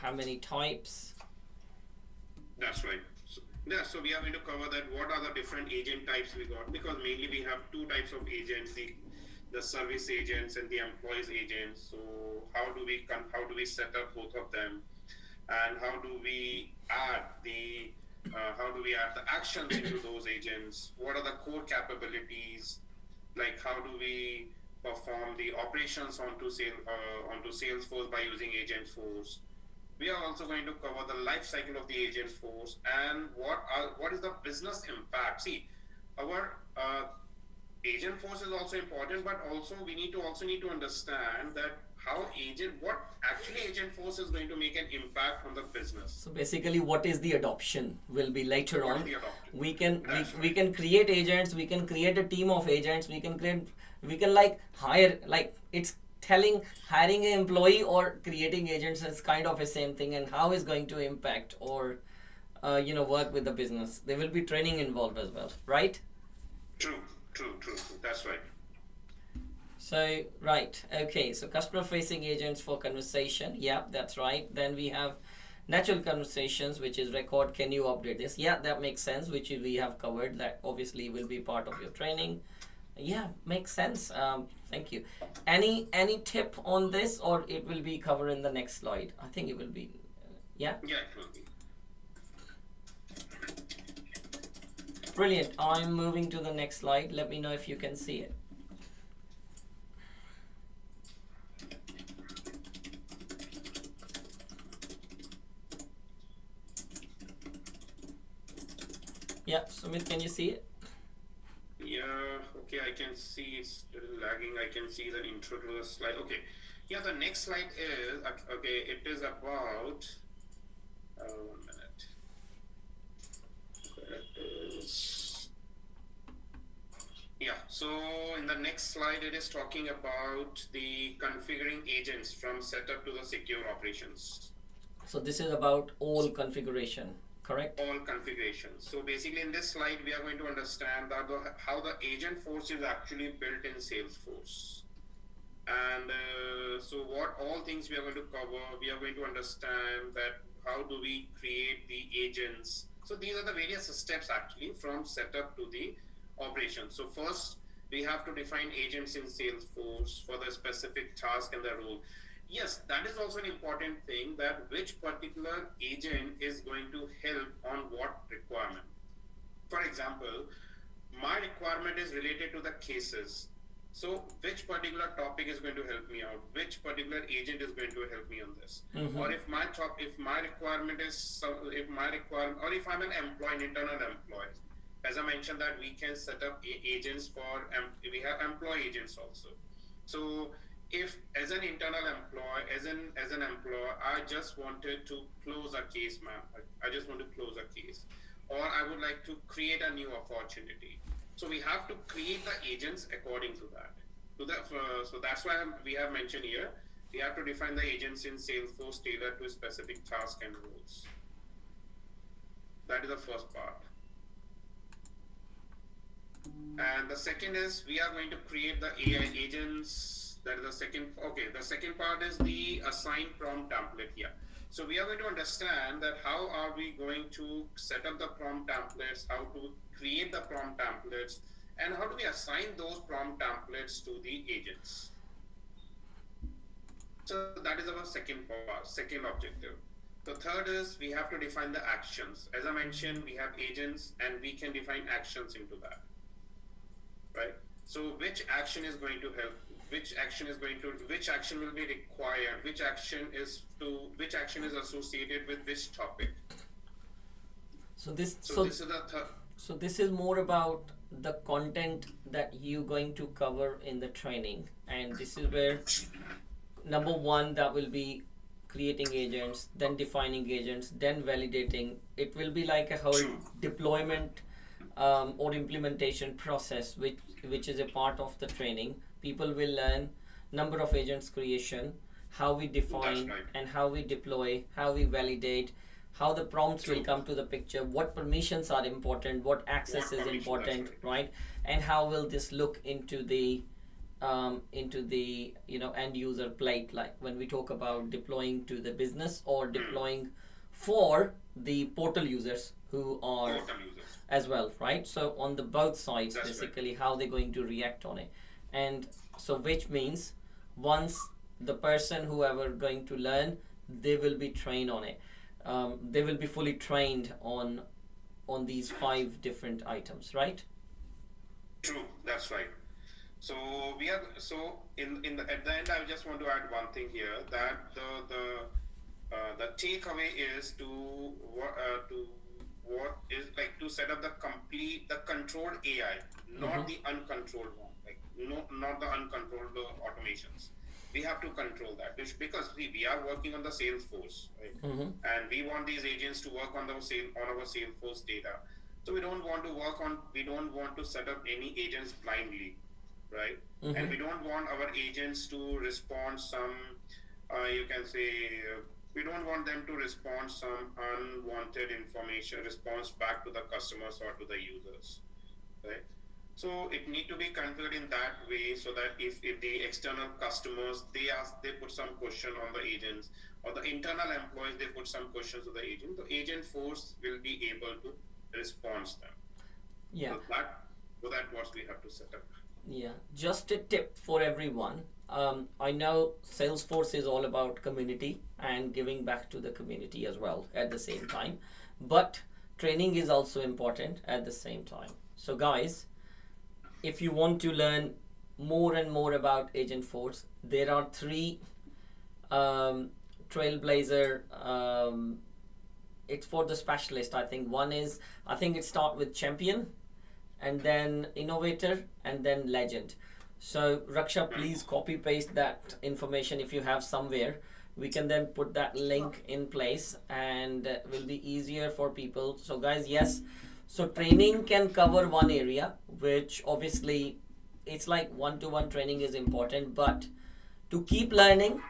how many types. That's right. So we are going to cover that. What are the different agent types we got? Because mainly we have two types of agents: the service agents and the employees agents. So how do we set up both of them, and how do we add the actions into those agents? What are the core capabilities? Like how do we perform the operations onto Salesforce by using Agentforce? We are also going to cover the life cycle of the Agentforce and what is the business impact. See, our Agentforce is also important, but also we need to understand that what actually Agentforce is going to make an impact on the business. So basically, what is the adoption will be later What on. is the adoption? We can create agents. We can create a team of agents. We can hire, it's telling hiring an employee or creating agents is kind of the same thing, and how is going to impact or work with the business. There will be training involved as well, right? True. That's right. So, right. Okay. So customer facing agents for conversation. Yeah, that's right. Then we have natural conversations, which is record. Can you update this? Yeah, that makes sense, which we have covered. That obviously will be part of your training. Yeah, makes sense. Thank you. Any tip on this, or it will be covered in the next slide? I think it will be. Yeah. Yeah, it will be. Brilliant. I'm moving to the next slide. Let me know if you can see it. Yeah, Sumit, can you see it? Yeah, okay, I can see it's still lagging. I can see the intro to the slide. Okay, yeah, the next slide is, okay, it is about, 1 minute. That is, yeah, so in the next slide, it is talking about the configuring agents from setup to the secure operations. So this is about all configuration, correct? All configurations. So basically in this slide, we are going to understand that how the Agentforce is actually built in Salesforce. And so what all things we are going to cover, we are going to understand that how do we create the agents. So these are the various steps actually from setup to the operation. So first, we have to define agents in Salesforce for the specific task and the role. Yes, that is also an important thing, that which particular agent is going to help on what requirement. For example, my requirement is related to the cases. So which particular topic is going to help me out? Which particular agent is going to help me on this? Or if my requirement is or if I'm an employee, an internal employee, as I mentioned that we can set up agents for, we have employee agents also. So if as an internal employee, as an employer, I just wanted to close a case, ma'am. I just want to close a case, or I would like to create a new opportunity. So we have to create the agents according to that. So that's why we have mentioned here, we have to define the agents in Salesforce tailored to specific tasks and roles. That is the first part. And the second is we are going to create the AI agents. That is the second. Okay, the second part is the assign prompt template here. So we are going to understand that how are we going to set up the prompt templates, how to create the prompt templates, and how do we assign those prompt templates to the agents. So that is our second part, second objective. The third is we have to define the actions. As I mentioned, we have agents and we can define actions into that, right? So which action is going to help? Which action will be required? Which action is associated with which topic? So this is the third. So this is more about the content that you're going to cover in the training, and this is where number one, that will be creating agents, then defining agents, then validating. It will be like a whole deployment or implementation process, which is a part of the training. People will learn number of agents creation, how we define and how we deploy, how we validate, how the prompts will come to the picture, what permissions are important, what access is important, right? And how will this look into the end user plate, like when we talk about deploying to the business or deploying for the portal users who are as well, right? So on the both sides, basically how they're going to react on it. And so which means once the person, whoever going to learn, they will be trained on it. They will be fully trained on these 5 different items, right? True, that's right. So we are at the end. I just want to add one thing here, that the takeaway is to set up the controlled AI, not the uncontrolled one. Not the uncontrolled automations. We have to control that because we are working on the Salesforce, right? And we want these agents to work on our Salesforce data. So we don't want to set up any agents blindly, right? And we don't want our agents to respond we don't want them to respond some unwanted information response back to the customers or to the users, right? So it need to be configured in that way, so that if the external customers, they put some question on the agents, or the internal employees, they put some questions to the agent, the Agentforce will be able to respond to them. Yeah. So that's what we have to set up. Yeah. Just a tip for everyone. I know Salesforce is all about community and giving back to the community as well at the same time, but training is also important at the same time. So guys, if you want to learn more and more about Agentforce, there are three um, trailblazer. It's for the specialist. I think one is, I think it start with champion, and then innovator, and then legend. So Raksha, please copy paste that information if you have somewhere. We can then put that link in place, and will be easier for people. So guys, yes, so training can cover one area, which obviously it's like one-to-one training is important, but to keep learning,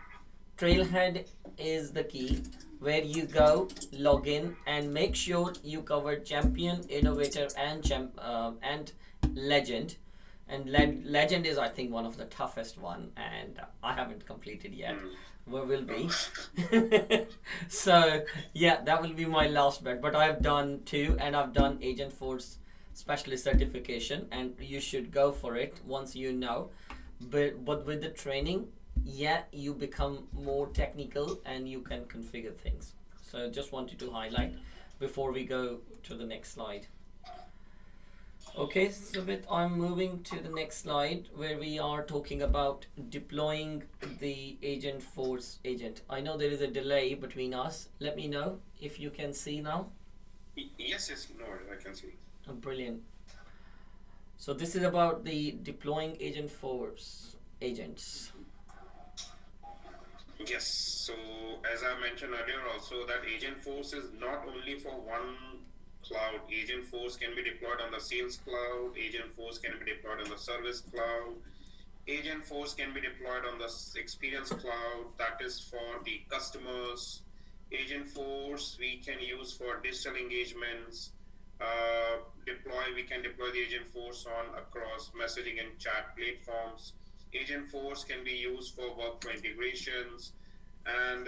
Trailhead is the key, where you go, log in, and make sure you cover champion, innovator, and legend. And legend is, I think, one of the toughest one, and I haven't completed yet. Where will be? So yeah, that will be my last bet. But I've done two, and I've done Agentforce specialist certification, and you should go for it once you know. But with the training, yeah, you become more technical and you can configure things. So just wanted to highlight before we go to the next slide. Okay, Sumit, I'm moving to the next slide where we are talking about deploying the Agentforce agent. I know there is a delay between us. Let me know if you can see now. Yes, no, I can see. Oh, brilliant. So this is about the deploying Agentforce agents. Yes, so as I mentioned earlier also, that Agentforce is not only for one cloud. Agentforce can be deployed on the Sales Cloud, Agentforce can be deployed on the Service Cloud, Agentforce can be deployed on the Experience Cloud, that is for the customers. Agentforce we can use for digital engagements. We can deploy the Agentforce on across messaging and chat platforms. Agentforce can be used for workflow integrations, and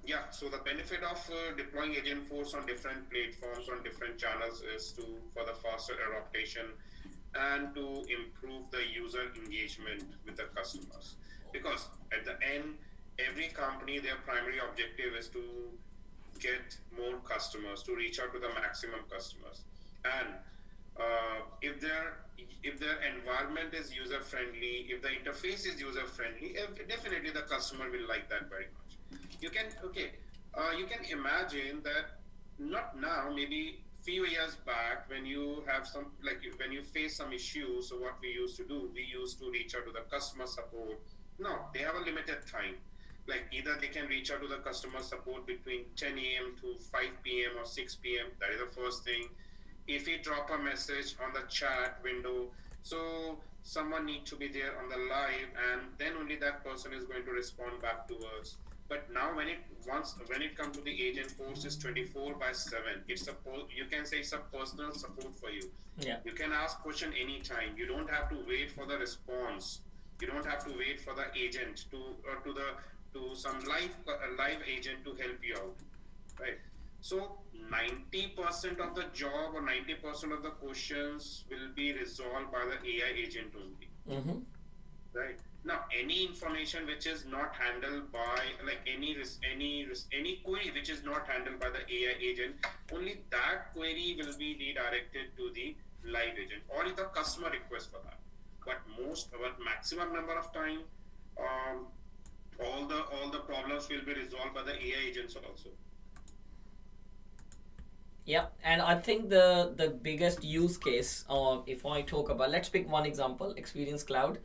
yeah, so the benefit of deploying Agentforce on different platforms, on different channels, is to for the faster adaptation and to improve the user engagement with the customers. Because at the end, every company, their primary objective is to get more customers, to reach out to the maximum customers. And if their environment is user friendly, if the interface is user friendly, definitely the customer will like that very much. You can imagine that, not now, maybe few years back, when you have some, like when you face some issues. So what we used to do, we used to reach out to the customer support. No, they have a limited time. Like either they can reach out to the customer support between 10 a.m. to 5 p.m. or 6 p.m. That is the first thing. If we drop a message on the chat window, so someone needs to be there on the live, and then only that person is going to respond back to us. But now when it comes to the Agentforce, is 24/7. You can say it's a personal support for you. Yeah. You can ask question anytime. You don't have to wait for the response. You don't have to wait for the agent to some live agent to help you out, right? So 90% of the job or 90% of the questions will be resolved by the AI agent only. Mm-hmm. Right? Now, any information which is not handled by, like any query which is not handled by the AI agent, only that query will be redirected to the live agent, or if the customer requests for that. But maximum number of time, all the problems will be resolved by the AI agents also. Yeah, and I think the biggest use case, if I talk about, let's pick one example, Experience Cloud.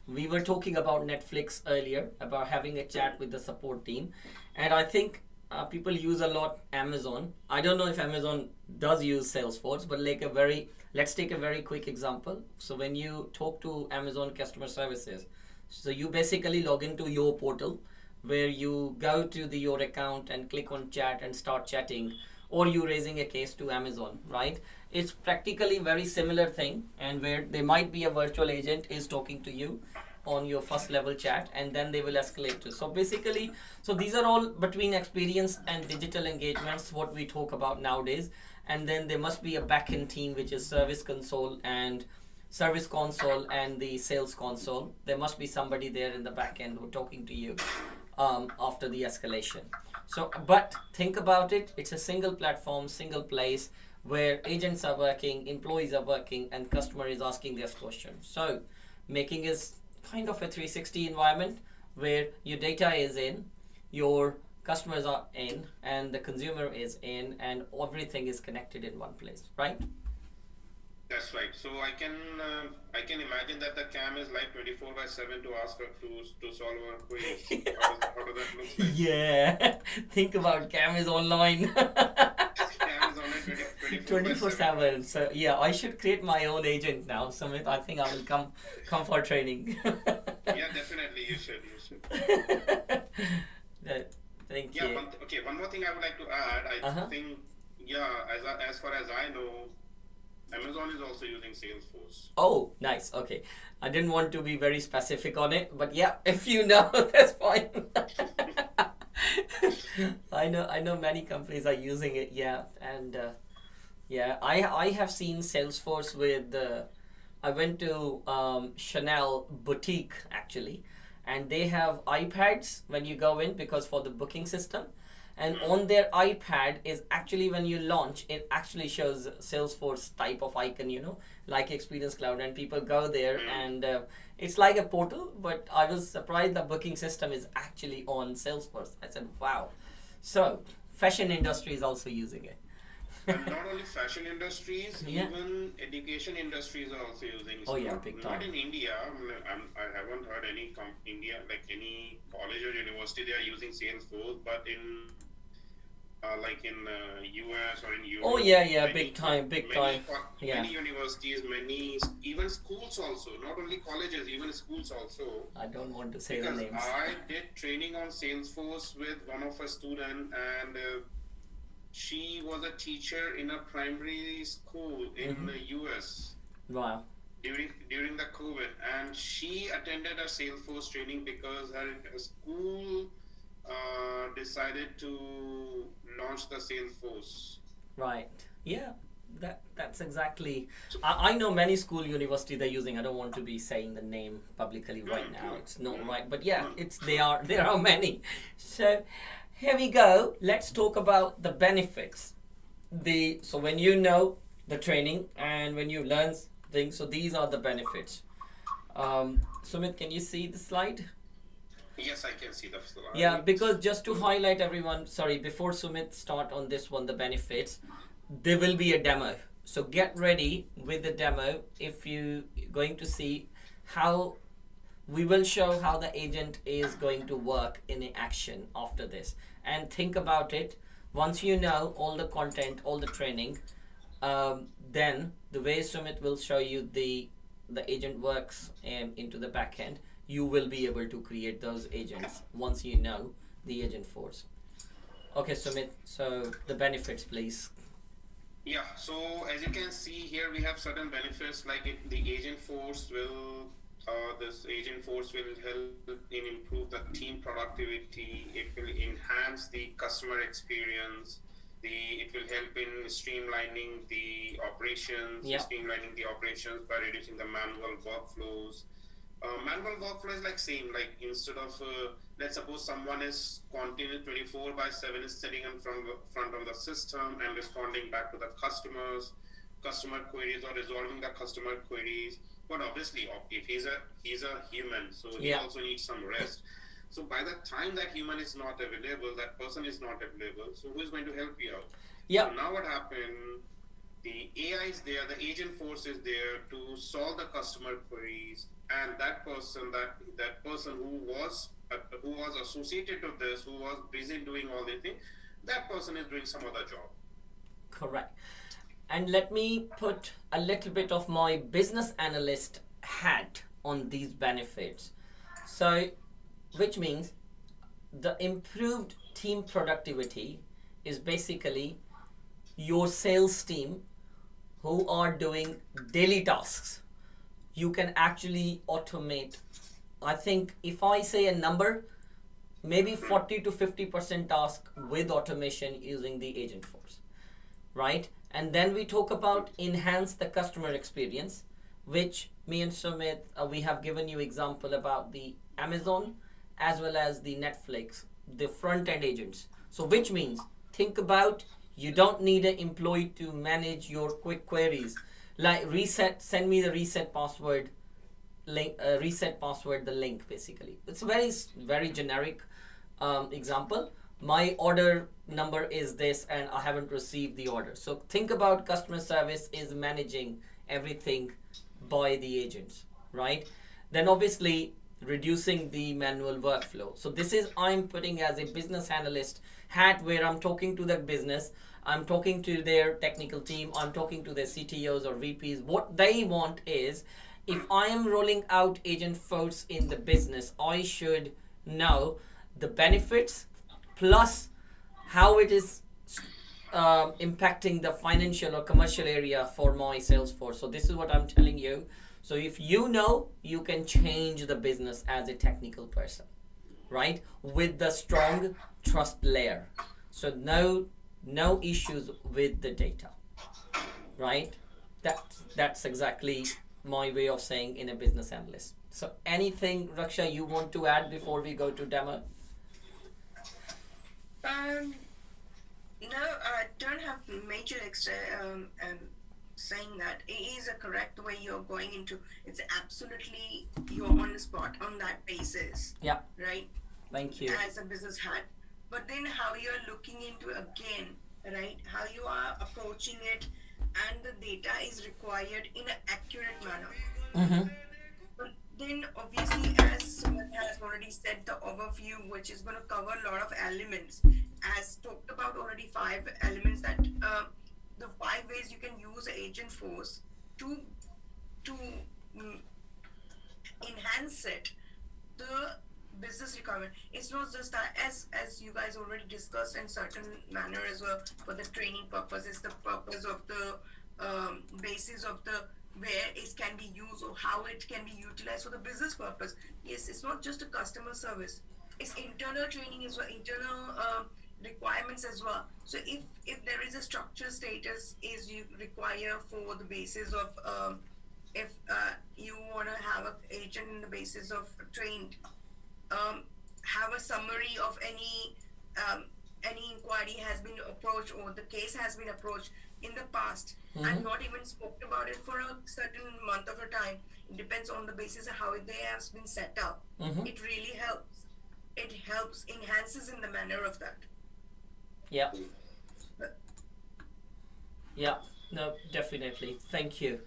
We were talking about Netflix earlier, about having a chat with the support team, and I think people use a lot Amazon. I don't know if Amazon does use Salesforce, but let's take a very quick example. So when you talk to Amazon customer services, so you basically log into your portal, where you go to your account and click on chat and start chatting, or you raising a case to Amazon, right? It's practically very similar thing, and where there might be a virtual agent is talking to you on your first level chat, and then they will escalate to. So basically, so these are all between experience and digital engagements, what we talk about nowadays. And then there must be a backend team, which is service console and the sales console. There must be somebody there in the backend who talking to you after the escalation. So, but think about it, it's a single platform, single place where agents are working, employees are working, and customer is asking their questions. So, making is kind of a 360 environment where your data is in, your customers are in, and the consumer is in, and everything is connected in one place, right? That's right. So I can imagine that the cam is live 24/7 to ask her to solve our quiz. How does that look like? Yeah, think about Cam is online. Cam is on it 24/7. 24/7. So yeah, I should create my own agent now. Sumit, I think I will come for training. Yeah, definitely you should. You should. Thank Yeah. you. Okay. One more thing I would like to add. I Uh-huh. think as far as I know, Amazon is also using Salesforce. Oh, nice. Okay. I didn't want to be very specific on it, but yeah, if you know, that's fine. I know many companies are using it, yeah. And yeah, I have seen Salesforce with I went to Chanel boutique actually, and they have iPads when you go in because for the booking system, and on their iPad is actually when you launch it actually shows Salesforce type of icon, like Experience Cloud, and people go there and it's like a portal. But I was surprised the booking system is actually on Salesforce. I said, wow. So fashion industry is also using it. And not only fashion industries, Yeah. even education industries are also using. Oh, yeah, not, big not time. in India. I haven't heard any India like any college or university they are using Salesforce, but in like in US or in Europe. Oh yeah, many, big time, big many, time. Yeah. Many universities, many even schools also. Not only colleges, even schools also. I don't want to say the Because names. I did training on Salesforce with one of a student, and she was a teacher in a primary school in the US Wow. during the COVID, and she attended a Salesforce training because her school decided to launch the Salesforce. Right. Yeah. That's exactly. I know many school university they're using. I don't want to be saying the name publicly right now. It's not right. But yeah, there are many. So here we go. Let's talk about the benefits. So when you know the training and when you learn things, so these are the benefits. Sumit, can you see the slide? Yes, I can see the slide. Yeah, because just to highlight everyone, sorry, before Sumit start on this one, the benefits, there will be a demo. So get ready with the demo if you going to see how we will show how the agent is going to work in action after this. And think about it, once you know all the content, all the training, then the way Sumit will show you the agent works into the back end, you will be able to create those agents once you know the Agentforce. Okay, Sumit, so the benefits, please. Yeah, so as you can see here, we have certain benefits like the Agentforce will, this Agentforce will help in improve the team productivity. It will enhance the customer experience. It will help in streamlining the operations, Yeah. streamlining the operations by reducing the manual workflows. Manual workflow is like same, like instead of let's suppose someone is continuous 24/7 is sitting in front of the system and responding back to the customer queries or resolving the customer queries. But obviously, if he's a human, so he Yeah. also needs some rest. So by the time that human is not available, that person is not available. So who is going to help you out? Yeah. So now what happened? The AI is there, the Agentforce is there to solve the customer queries, and that person who was associated with this, who was busy doing all the things, that person is doing some other job. Correct. And let me put a little bit of my business analyst hat on these benefits. So, which means the improved team productivity is basically your sales team who are doing daily tasks. You can actually automate. I think if I say a number, maybe 40 to 50% task with automation using the Agentforce, right? And then we talk about enhance the customer experience, which me and Sumit, we have given you example about the Amazon as well as the Netflix, the front end agents. So which means, think about, you don't need an employee to manage your quick queries like reset, send me the reset password link, reset password, the link. Basically, it's a very generic example. My order number is this and I haven't received the order. So think about customer service is managing everything by the agents, right? Then obviously reducing the manual workflow. So this is, I'm putting as a business analyst hat, where I'm talking to that business, I'm talking to their technical team, I'm talking to their CTOs or VPs. What they want is, if I am rolling out Agentforce in the business, I should know the benefits plus how it is impacting the financial or commercial area for my Salesforce. So this is what I'm telling you. So if you know, you can change the business as a technical person, right? With the strong trust layer. So no issues with the data, right? That's exactly my way of saying in a business analyst. So anything, Raksha, you want to add before we go to demo? No, I don't have major extra saying that. It is a correct way you're going into. It's absolutely, you're on the spot on that basis, Yeah, right? thank you. As a business hat. But then how you're looking into again, right? How you are approaching it, and the data is required in an accurate manner. Mm-hmm. But then, obviously, as Sumit has already said, the overview, which is going to cover a lot of elements, as talked about already, 5 elements that the 5 ways you can use Agentforce to to mm, enhance it, the business requirement. It's not just that, as you guys already discussed in certain manner as well, for the training purposes, the purpose of the basis of the where it can be used or how it can be utilized for the business purpose. Yes, it's not just a customer service, it's internal training as well, internal requirements as well. So if there is a structure status is you require for the basis of if you want to have an agent in the basis of trained, have a summary of any inquiry has been approached or the case has been approached in the past, and not even spoke about it for a certain month of a time. It depends on the basis of how they have been set up. It really helps. It helps, enhances in the manner of that. Yeah. Yeah, no, definitely. Thank you.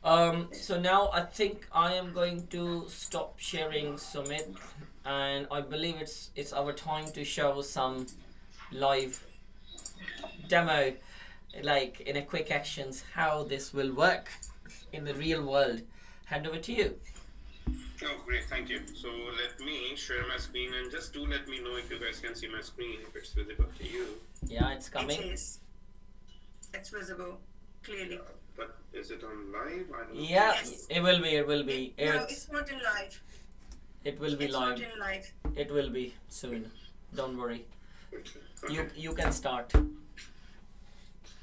So now I think I am going to stop sharing, Sumit, and I believe it's our time to show some live demo, like in a quick actions, how this will work in the real world. Hand over to you. Oh, great, thank you. So let me share my screen, and just do let me know if you guys can see my screen, if it's visible to you. Yeah, it's It coming. is. It's visible clearly. But is it on live? I don't know. Yeah, Yes. it will be. It will be. No, it's not in live. It will be It's live. not in live. It will be soon. Don't worry. Okay. You can start.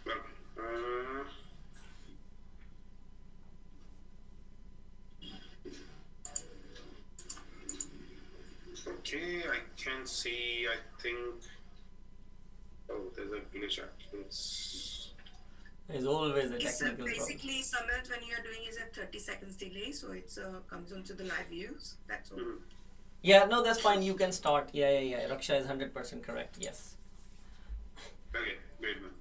Well, okay, I can see, I think, oh, there's a glitch actually. There's always a It's technical problem. basically Sumit, when you're doing is a 30 seconds delay, so it's comes onto the live views. That's all. Yeah, no, that's fine. You can start. Yeah. Raksha is 100% correct. Yes. Okay, great man.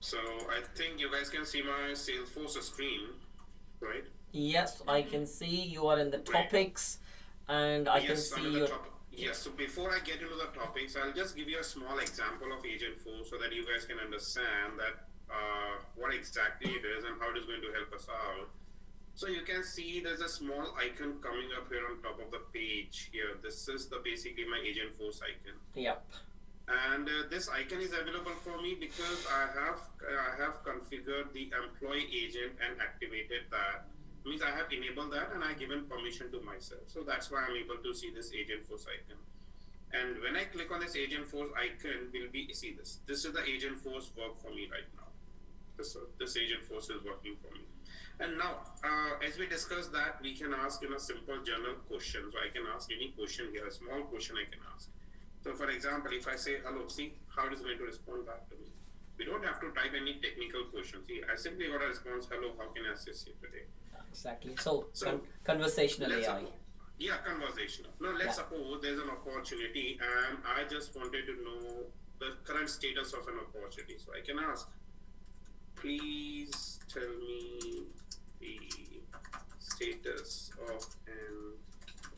So I think you guys can see my Salesforce screen, right? Yes, I can see you are in the topics, and I can Yes, I'm see in the your. top. Yes, so before I get into the topics, I'll just give you a small example of Agentforce so that you guys can understand that what exactly it is and how it is going to help us out. So you can see there's a small icon coming up here on top of the page here. This is the basically my Agentforce icon. Yep. And this icon is available for me because I have configured the employee agent and activated that. Means I have enabled that and I given permission to myself. So that's why I'm able to see this Agentforce icon. And when I click on this Agentforce icon, will be see this. This is the Agentforce work for me right now. This Agentforce is working for me. And now, as we discussed that, we can ask a simple general question. So I can ask any question here, a small question I can ask. So for example, if I say hello, see how it is going to respond back to me. We don't have to type any technical questions. See, I simply got a response, hello, how can I assist you today? Exactly. So, So conversational AI. Yeah, conversational. Now let's suppose there's an opportunity and I just wanted to know the current status of an opportunity. So I can ask, please tell me the status of an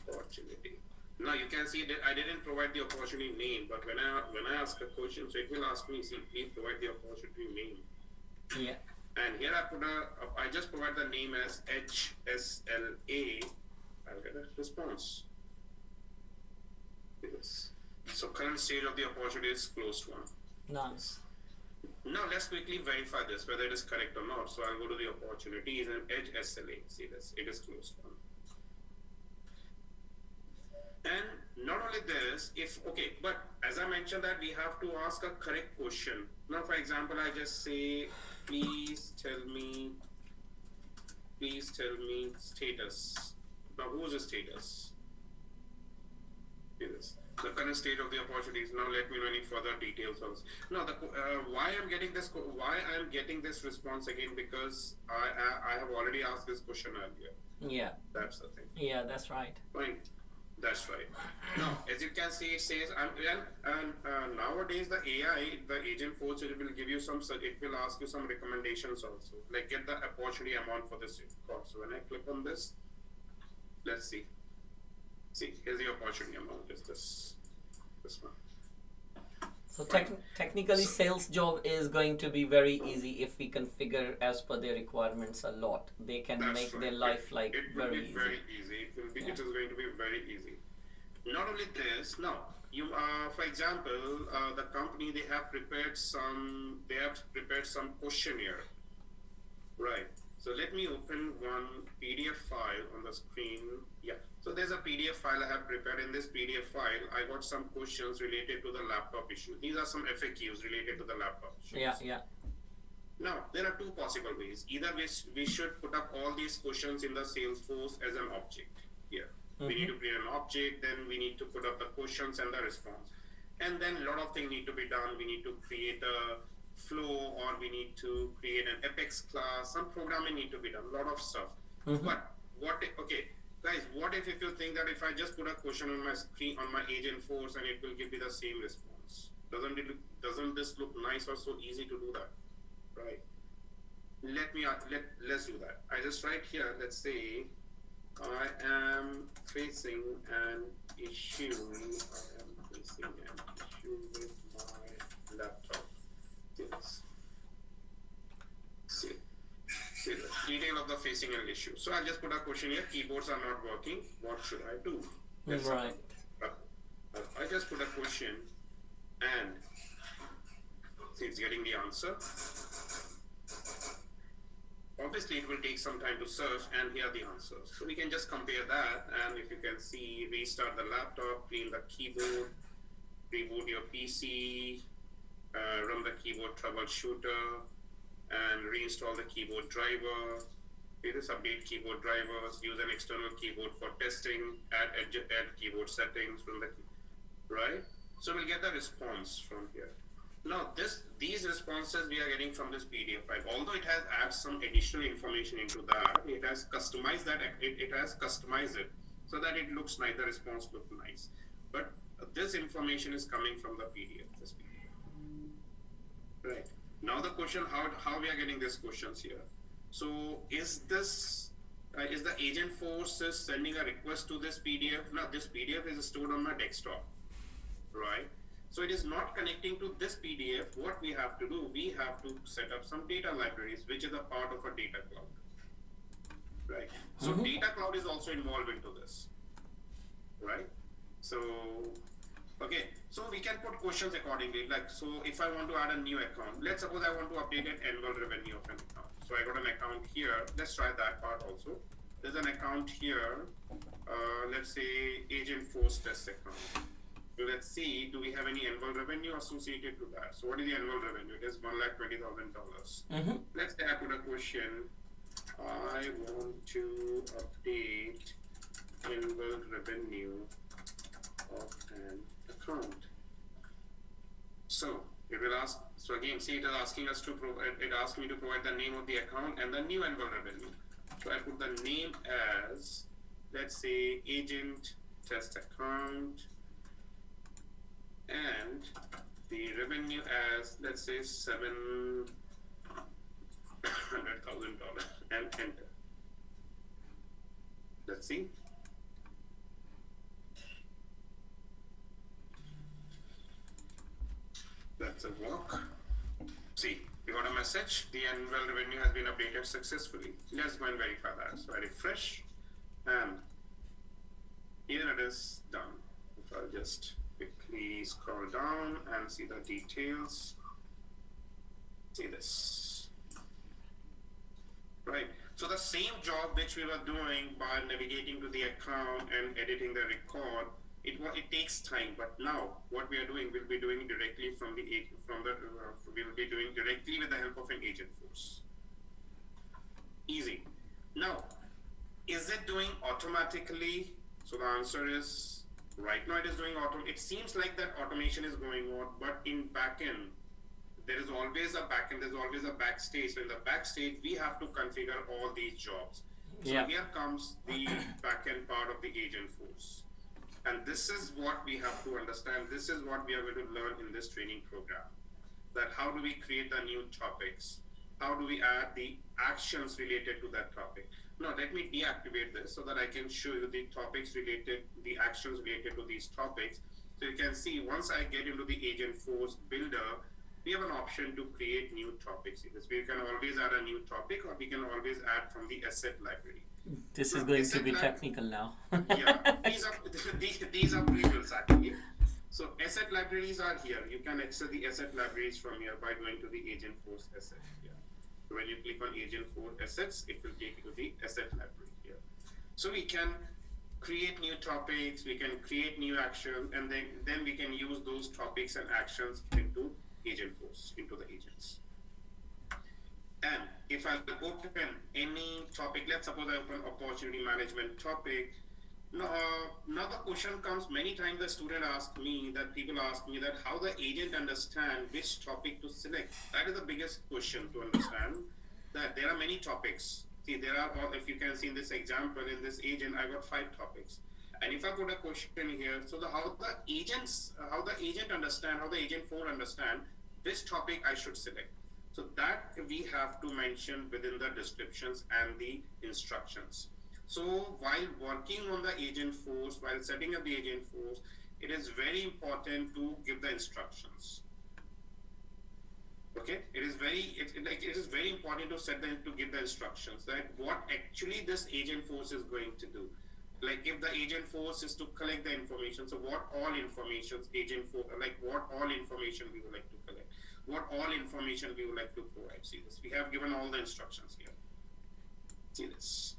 opportunity. Now you can see that I didn't provide the opportunity name, but when I ask a question, so it will ask me, see, please provide the opportunity name. Yeah. And here I just provide the name as HSLA. I'll get a response. Yes. So current stage of the opportunity is closed one. Nice. Now let's quickly verify this, whether it is correct or not. So I'll go to the opportunities and edge SLA. See this, it is closed one. And not only this, but as I mentioned that we have to ask a correct question. Now, for example, I just say, please tell me status. Now, who's the status? Yes. The current state of the opportunities. Now, let me know any further details also. Now, why I'm getting this response again, because I have already asked this question earlier. Yeah. That's the thing. Yeah, that's right. Fine. That's right. Now, as you can see, it says, nowadays the AI, the Agentforce, it will give you it will ask you some recommendations also, like get the opportunity amount for this course. So when I click on this, let's see. See, here's the opportunity amount. Is this one? So technically, sales job is going to be very easy if we configure as per their requirements a lot. They can make their life like very easy. Very easy. It is going to be very easy. Not only this, now you for example, the company they have prepared some questionnaire, right? So let me open one PDF file on the screen. Yeah. So there's a PDF file I have prepared. In this PDF file, I got some questions related to the laptop issue. These are some FAQs related to the laptop issues. Yeah. Now, there are two possible ways. Either we should put up all these questions in the Salesforce as an object here. We need to create an object, then we need to put up the questions and the response. And then a lot of things need to be done. We need to create a flow, or we need to create an Apex class. Some programming need to be done, a lot of stuff. But guys, what if you think that if I just put a question on my screen, on my Agentforce, and it will give me the same response? Doesn't this look nice or so easy to do that? Right? Let's do that. I just write here, let's say, I am facing an issue with my laptop. Yes. See the detail of the facing an issue. So I'll just put a question here, keyboards are not working, what should I do? Right. I just put a question and see it's getting the answer. Obviously, it will take some time to search, and here are the answers. So we can just compare that, and if you can see, restart the laptop, clean the keyboard, reboot your PC, run the keyboard troubleshooter, and reinstall the keyboard driver. This update keyboard drivers, use an external keyboard for testing, add keyboard settings from the right. So we'll get the response from here. Now these responses we are getting from this PDF file. Although it has added some additional information into that, it has customized it so that it looks nice. The response looks nice, but this information is coming from the PDF. This PDF. Right. Now the question, how we are getting these questions here. So is this is the Agentforce sending a request to this PDF? Now this PDF is stored on my desktop, right? So it is not connecting to this PDF. What we have to do, we have to set up some data libraries, which is a part of a data cloud, right? So data cloud is also involved into this, right? So, okay, so we can put questions accordingly. Like, so if I want to add a new account, let's suppose I want to update an annual revenue of an account. So I got an account here. Let's try that part also. There's an account here. Let's say Agentforce test account. So let's see, do we have any annual revenue associated to that? So what is the annual revenue? It is $120,000. Let's say I put a question. I want to update annual revenue of an account. So it will ask. So again, see, it is asking us to provide. It asked me to provide the name of the account and the new annual revenue. So I put the name as, let's say, agent test account, and the revenue as, let's say, $700,000, and enter. Let's see. That's a walk. See, we got a message. The annual revenue has been updated successfully. Let's go and verify that. So I refresh, and here it is done. If I'll just quickly scroll down and see the details. See this. Right. So the same job which we were doing by navigating to the account and editing the record, it takes time. But now what we are doing, we'll be doing directly from the we'll be doing directly with the help of an Agentforce. Easy. Now, is it doing automatically? So the answer is right now it is doing it seems like that automation is going on, but in backend there is always a backend, there's always a backstage. So in the backstage we have to configure all these jobs. So here comes the backend part of the Agentforce. And this is what we have to understand. This is what we are going to learn in this training program. That how do we create the new topics? How do we add the actions related to that topic? Now let me deactivate this so that I can show you the topics related, the actions related to these topics. So you can see once I get into the Agentforce builder, we have an option to create new topics. We can always add a new topic, or we can always add from the asset library. This is going to be technical now. Yeah, these are pre-builts actually. So asset libraries are here. You can access the asset libraries from here by going to the Agentforce asset here. So when you click on Agentforce assets, it will take you to the asset library here. So we can create new topics, we can create new actions, and then we can use those topics and actions into Agentforce, into the agents. And if I open any topic, let's suppose I open opportunity management topic. Now the question comes, many times the student asks me, that people ask me that how the agent understand which topic to select. That is the biggest question to understand, that there are many topics. See, there are, if you can see in this example, in this agent, I got 5 topics. And if I put a question here, so how the agent understand, how the Agentforce understand which topic I should select. So that we have to mention within the descriptions and the instructions. So while working on the Agentforce, while setting up the Agentforce, it is very important to give the instructions. Okay, it is very important to give the instructions, that what actually this Agentforce is going to do. Like if the Agentforce is to collect the information, so what all information Agentforce, like what all information we would like to collect, what all information we would like to provide. See this, we have given all the instructions here. See this.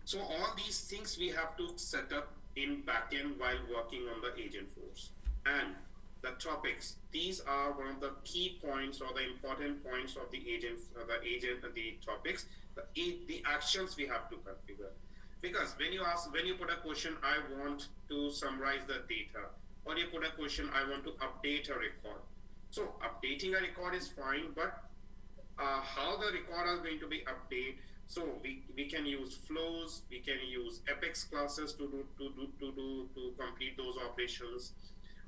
So all these things we have to set up in backend while working on the Agentforce. And the topics, these are one of the key points or the important points of the the topics, the actions we have to configure. Because when you put a question, I want to summarize the data, or you put a question, I want to update a record. So updating a record is fine, but how the record is going to be updated? So we can use flows, we can use Apex classes to complete those operations.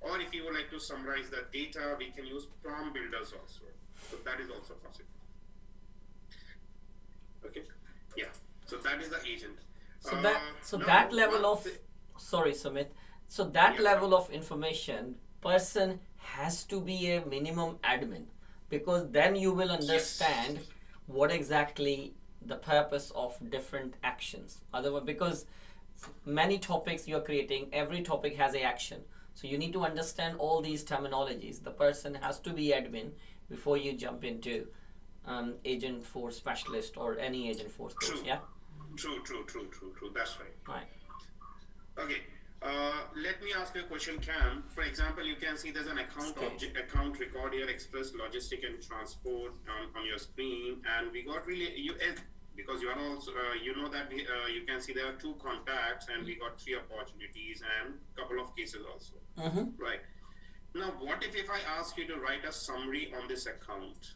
Or if you would like to summarize the data, we can use prompt builders also. So that is also possible. Okay, yeah. So that is the agent. That level of, sorry Sumit, so that level of information, person has to be a minimum admin, because then you will understand what exactly the purpose of different actions. Otherwise, because many topics you are creating, every topic has a action. So you need to understand all these terminologies. The person has to be admin before you jump into Agentforce specialist or any Agentforce course. Yeah. True. That's right. Right. Okay. Let me ask you a question, Cam. For example, you can see there's an account record here, express, logistic, and transport on your screen, and we got because you are also you know that you can see there are 2 contacts, and we got 3 opportunities and couple of cases also. Right. Now, what if I ask you to write a summary on this account?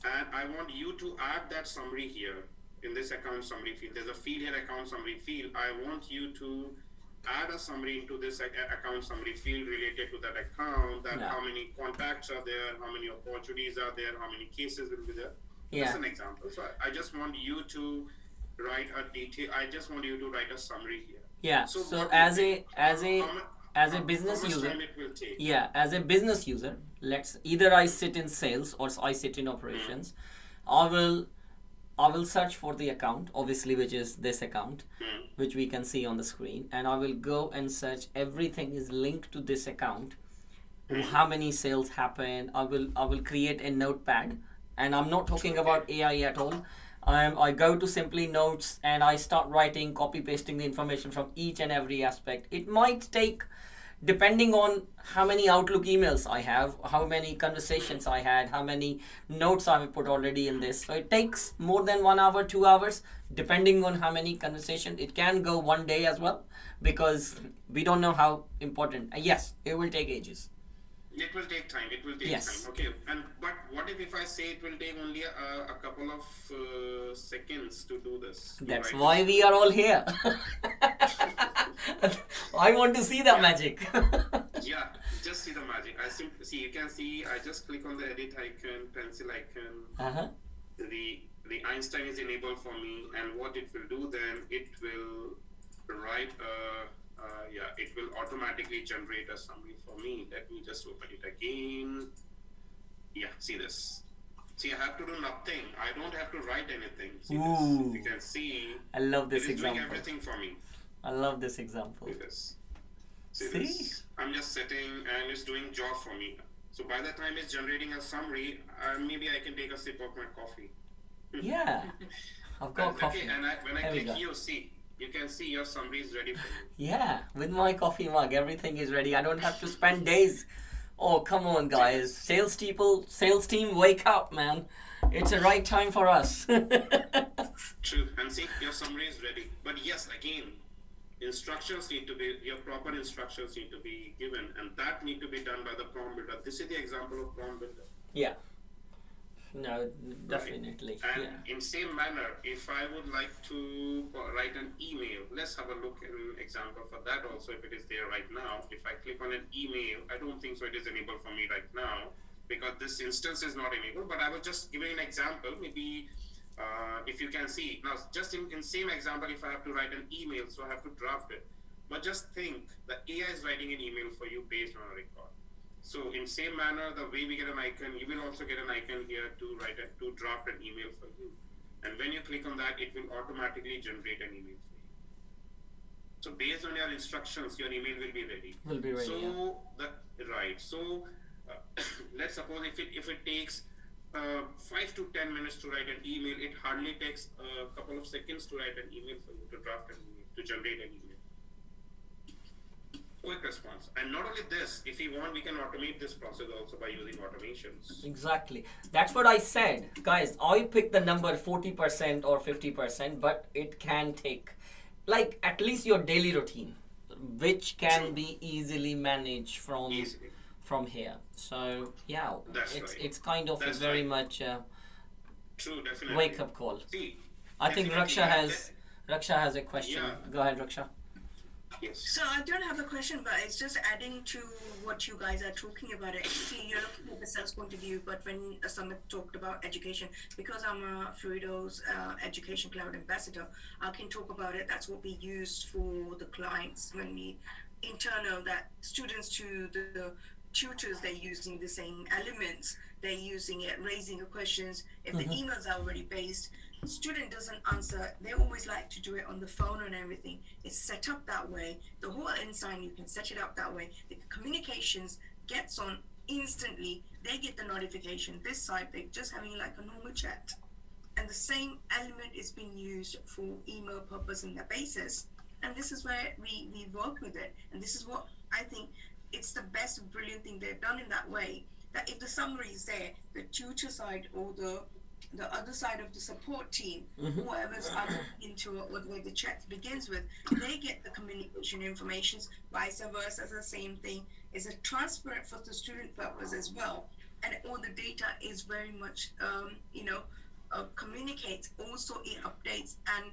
And I want you to add that summary here in this account summary field. There's a field here, account summary field. I want you to add a summary into this account summary field related to that account, that Yeah. how many contacts are there, how many opportunities are there, how many cases will be there. Yeah. That's an example. So I just want you to write a detail. I just want you to write a summary here. Yeah. So So what as will a take- as a how mu- as a how business much user, time it will take? yeah, as a business user, let's either I sit in sales or I sit in operations. I will search for the account, obviously, which is this account, which we can see on the screen, and I will go and search everything is linked to this account. How many sales happen? I will create a notepad, and I'm not talking about AI at all. I go to simply notes and I start writing, copy pasting the information from each and every aspect. It might take, depending on how many Outlook emails I have, how many conversations I had, how many notes I have put already in this. So it takes more than 1 hour, 2 hours, depending on how many conversations. It can go one day as well, because we don't know how important. Yes, it will take ages. It will take time. It will take Yes. time. Okay. And but what if I say it will take only a couple of seconds to do this? to That's write why this? we are all here. I want to see the magic. Yeah, just see the magic. See. You can see. I just click on the edit icon, pencil icon. Uh-huh. The Einstein is enabled for me, and what it will do then? It will write it will automatically generate a summary for me. Let me just open it again. Yeah, see this. See, I have to do nothing. I don't have to write anything. See this. Ooh. You can see I love it this is doing example. everything for me. I love this example. See this. See See? this. I'm just sitting and it's doing job for me. So by the time it's generating a summary, maybe I can take a sip of my coffee. Yeah. I've got Okay, coffee. and when I There we click go. here, see, you can see your summary is ready for you. Yeah, with my coffee mug, everything is ready. I don't have to spend days. Oh, come on, guys. Sales team, wake up, man. It's the right time for us. True. And see, your summary is ready. But yes, again, instructions need to be, your proper instructions need to be given, and that need to be done by the prompt builder. This is the example of prompt builder. Yeah. No, definitely. And Yeah. in same manner, if I would like to write an email, let's have a look at an example for that also, if it is there right now. If I click on an email, I don't think so it is enabled for me right now, because this instance is not enabled, but I was just giving an example. Maybe if you can see, now just in same example, if I have to write an email, so I have to draft it. But just think, the AI is writing an email for you based on a record. So in same manner, the way we get an icon, you will also get an icon here to draft an email for you. And when you click on that, it will automatically generate an email for you. So based on your instructions, your email will be ready. Will be ready. So So let's suppose if it takes 5 to 10 minutes to write an email, it hardly takes a couple of seconds to write an email for you, to draft an email, to generate an email. Quick response. And not only this, if we want, we can automate this process also by using automations. Exactly. That's what I said. Guys, I picked the number 40% or 50%, but it can take like at least your daily routine, which can True. be easily managed Easily. from here. So yeah, That's it's right. it's kind of That's a very right. much True, definitely. wake up call. See, I think definitely, Raksha has a question. Yeah. Go ahead, Raksha. Yes. So I don't have a question, but it's just adding to what you guys are talking about. It. See, you're looking at the sales point of view, but when Sumit talked about education, because I'm a Fluido's education cloud ambassador, I can talk about it. That's what we use for the clients when we internal that students to the tutors, they're using the same elements. They're using it, raising the questions. If the emails are already based, student doesn't answer. They always like to do it on the phone and everything. It's set up that way. The whole Einstein, you can set it up that way. The communications gets on instantly. They get the notification. This side, they're just having like a normal chat. And the same element is being used for email purpose and the basis. And this is where we work with it. And this is what I think it's the best brilliant thing they've done in that way. That if the summary is there, the tutor side or the other side of the support team, whoever's into it, where the chat begins with, they get the communication informations, vice versa, the same thing. It's a transparent for the student purpose as well, and all the data is very much communicates. Also, it updates, and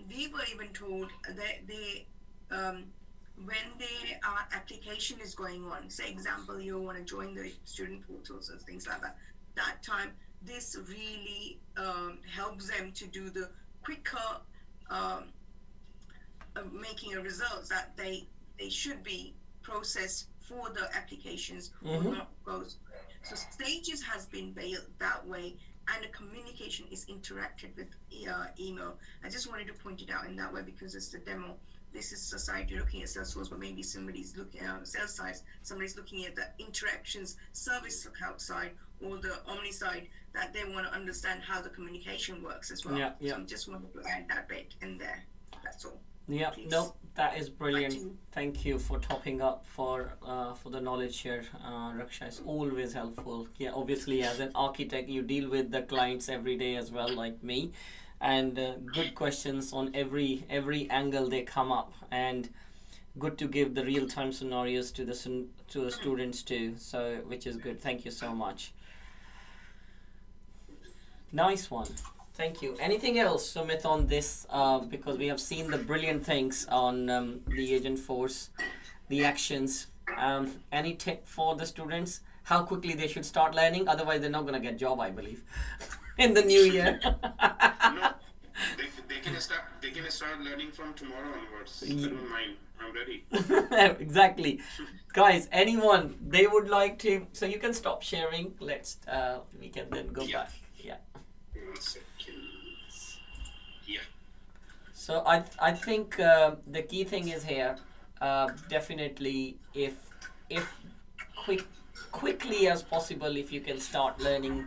we were even told that they when their application is going on, say example you want to join the student portals and things like that, that time this really helps them to do the quicker making a results that they should be processed for the applications or not goes. So stages has been built that way, and the communication is interacted with email. I just wanted to point it out in that way because it's the demo. This is society looking at Salesforce, but maybe somebody's looking at sales side, somebody's looking at the interactions service outside or the omni side, that they want to understand how the communication works as well. Yeah, yeah. So I just wanted to add that bit in there. That's all. Yeah, Please. no, that is brilliant. Back to you. Thank you for topping up for the knowledge share, Raksha. It's always helpful. Yeah, obviously as an architect, you deal with the clients every day as well, like me, and good questions on every angle they come up, and good to give the real time scenarios to the students too. So which is good. Thank you so much. Nice one. Thank you. Anything else, Sumit, on this? Because we have seen the brilliant things on the Agentforce, the actions. Any tip for the students? How quickly they should start learning? Otherwise, they're not going to get job, I believe, in the new year. No, they can start learning from tomorrow onwards. I don't mind. I'm ready. Exactly. Guys, anyone, they would like to, so you can stop sharing. Let's, we can then go back. Yeah. 1 second. Yeah. So I think the key thing is here, definitely if quickly as possible, if you can start learning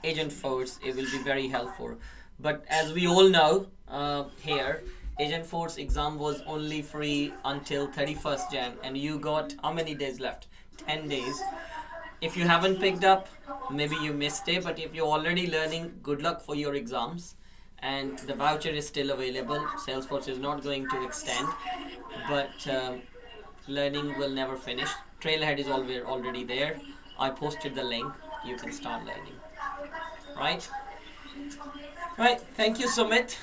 Agentforce, it will be very helpful. But as we all know here, Agentforce exam was only free until 31st Jan, and you got how many days left? 10 days. If you haven't picked up, maybe you missed it, but if you're already learning, good luck for your exams. And the voucher is still available. Salesforce is not going to extend, but learning will never finish. Trailhead is already there. I posted the link. You can start learning. Right? Right. Thank you, Sumit,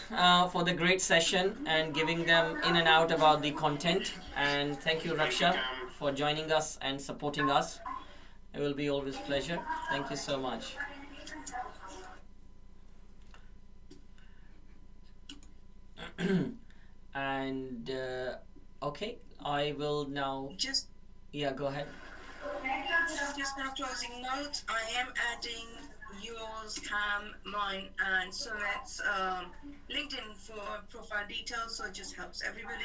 for the great session and giving them in and out about the content. And thank you, Raksha, for joining us and supporting us. It will be always pleasure. Thank you so much. And okay, I will now. Just Go ahead. now closing notes. I am adding yours, Cam, mine, and Sumit's LinkedIn for profile details, so it just helps everybody.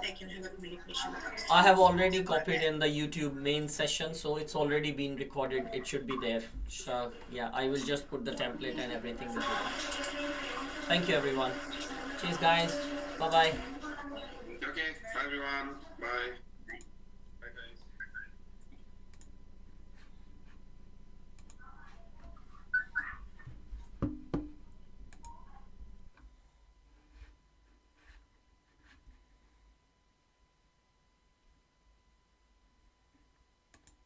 They can have a communication with us. I have already copied in the YouTube main session, so it's already been recorded. It should be there. So yeah, I will just put the template and everything with it. Thank you, everyone. Cheers, guys. Bye bye. Okay. Bye, everyone. Bye.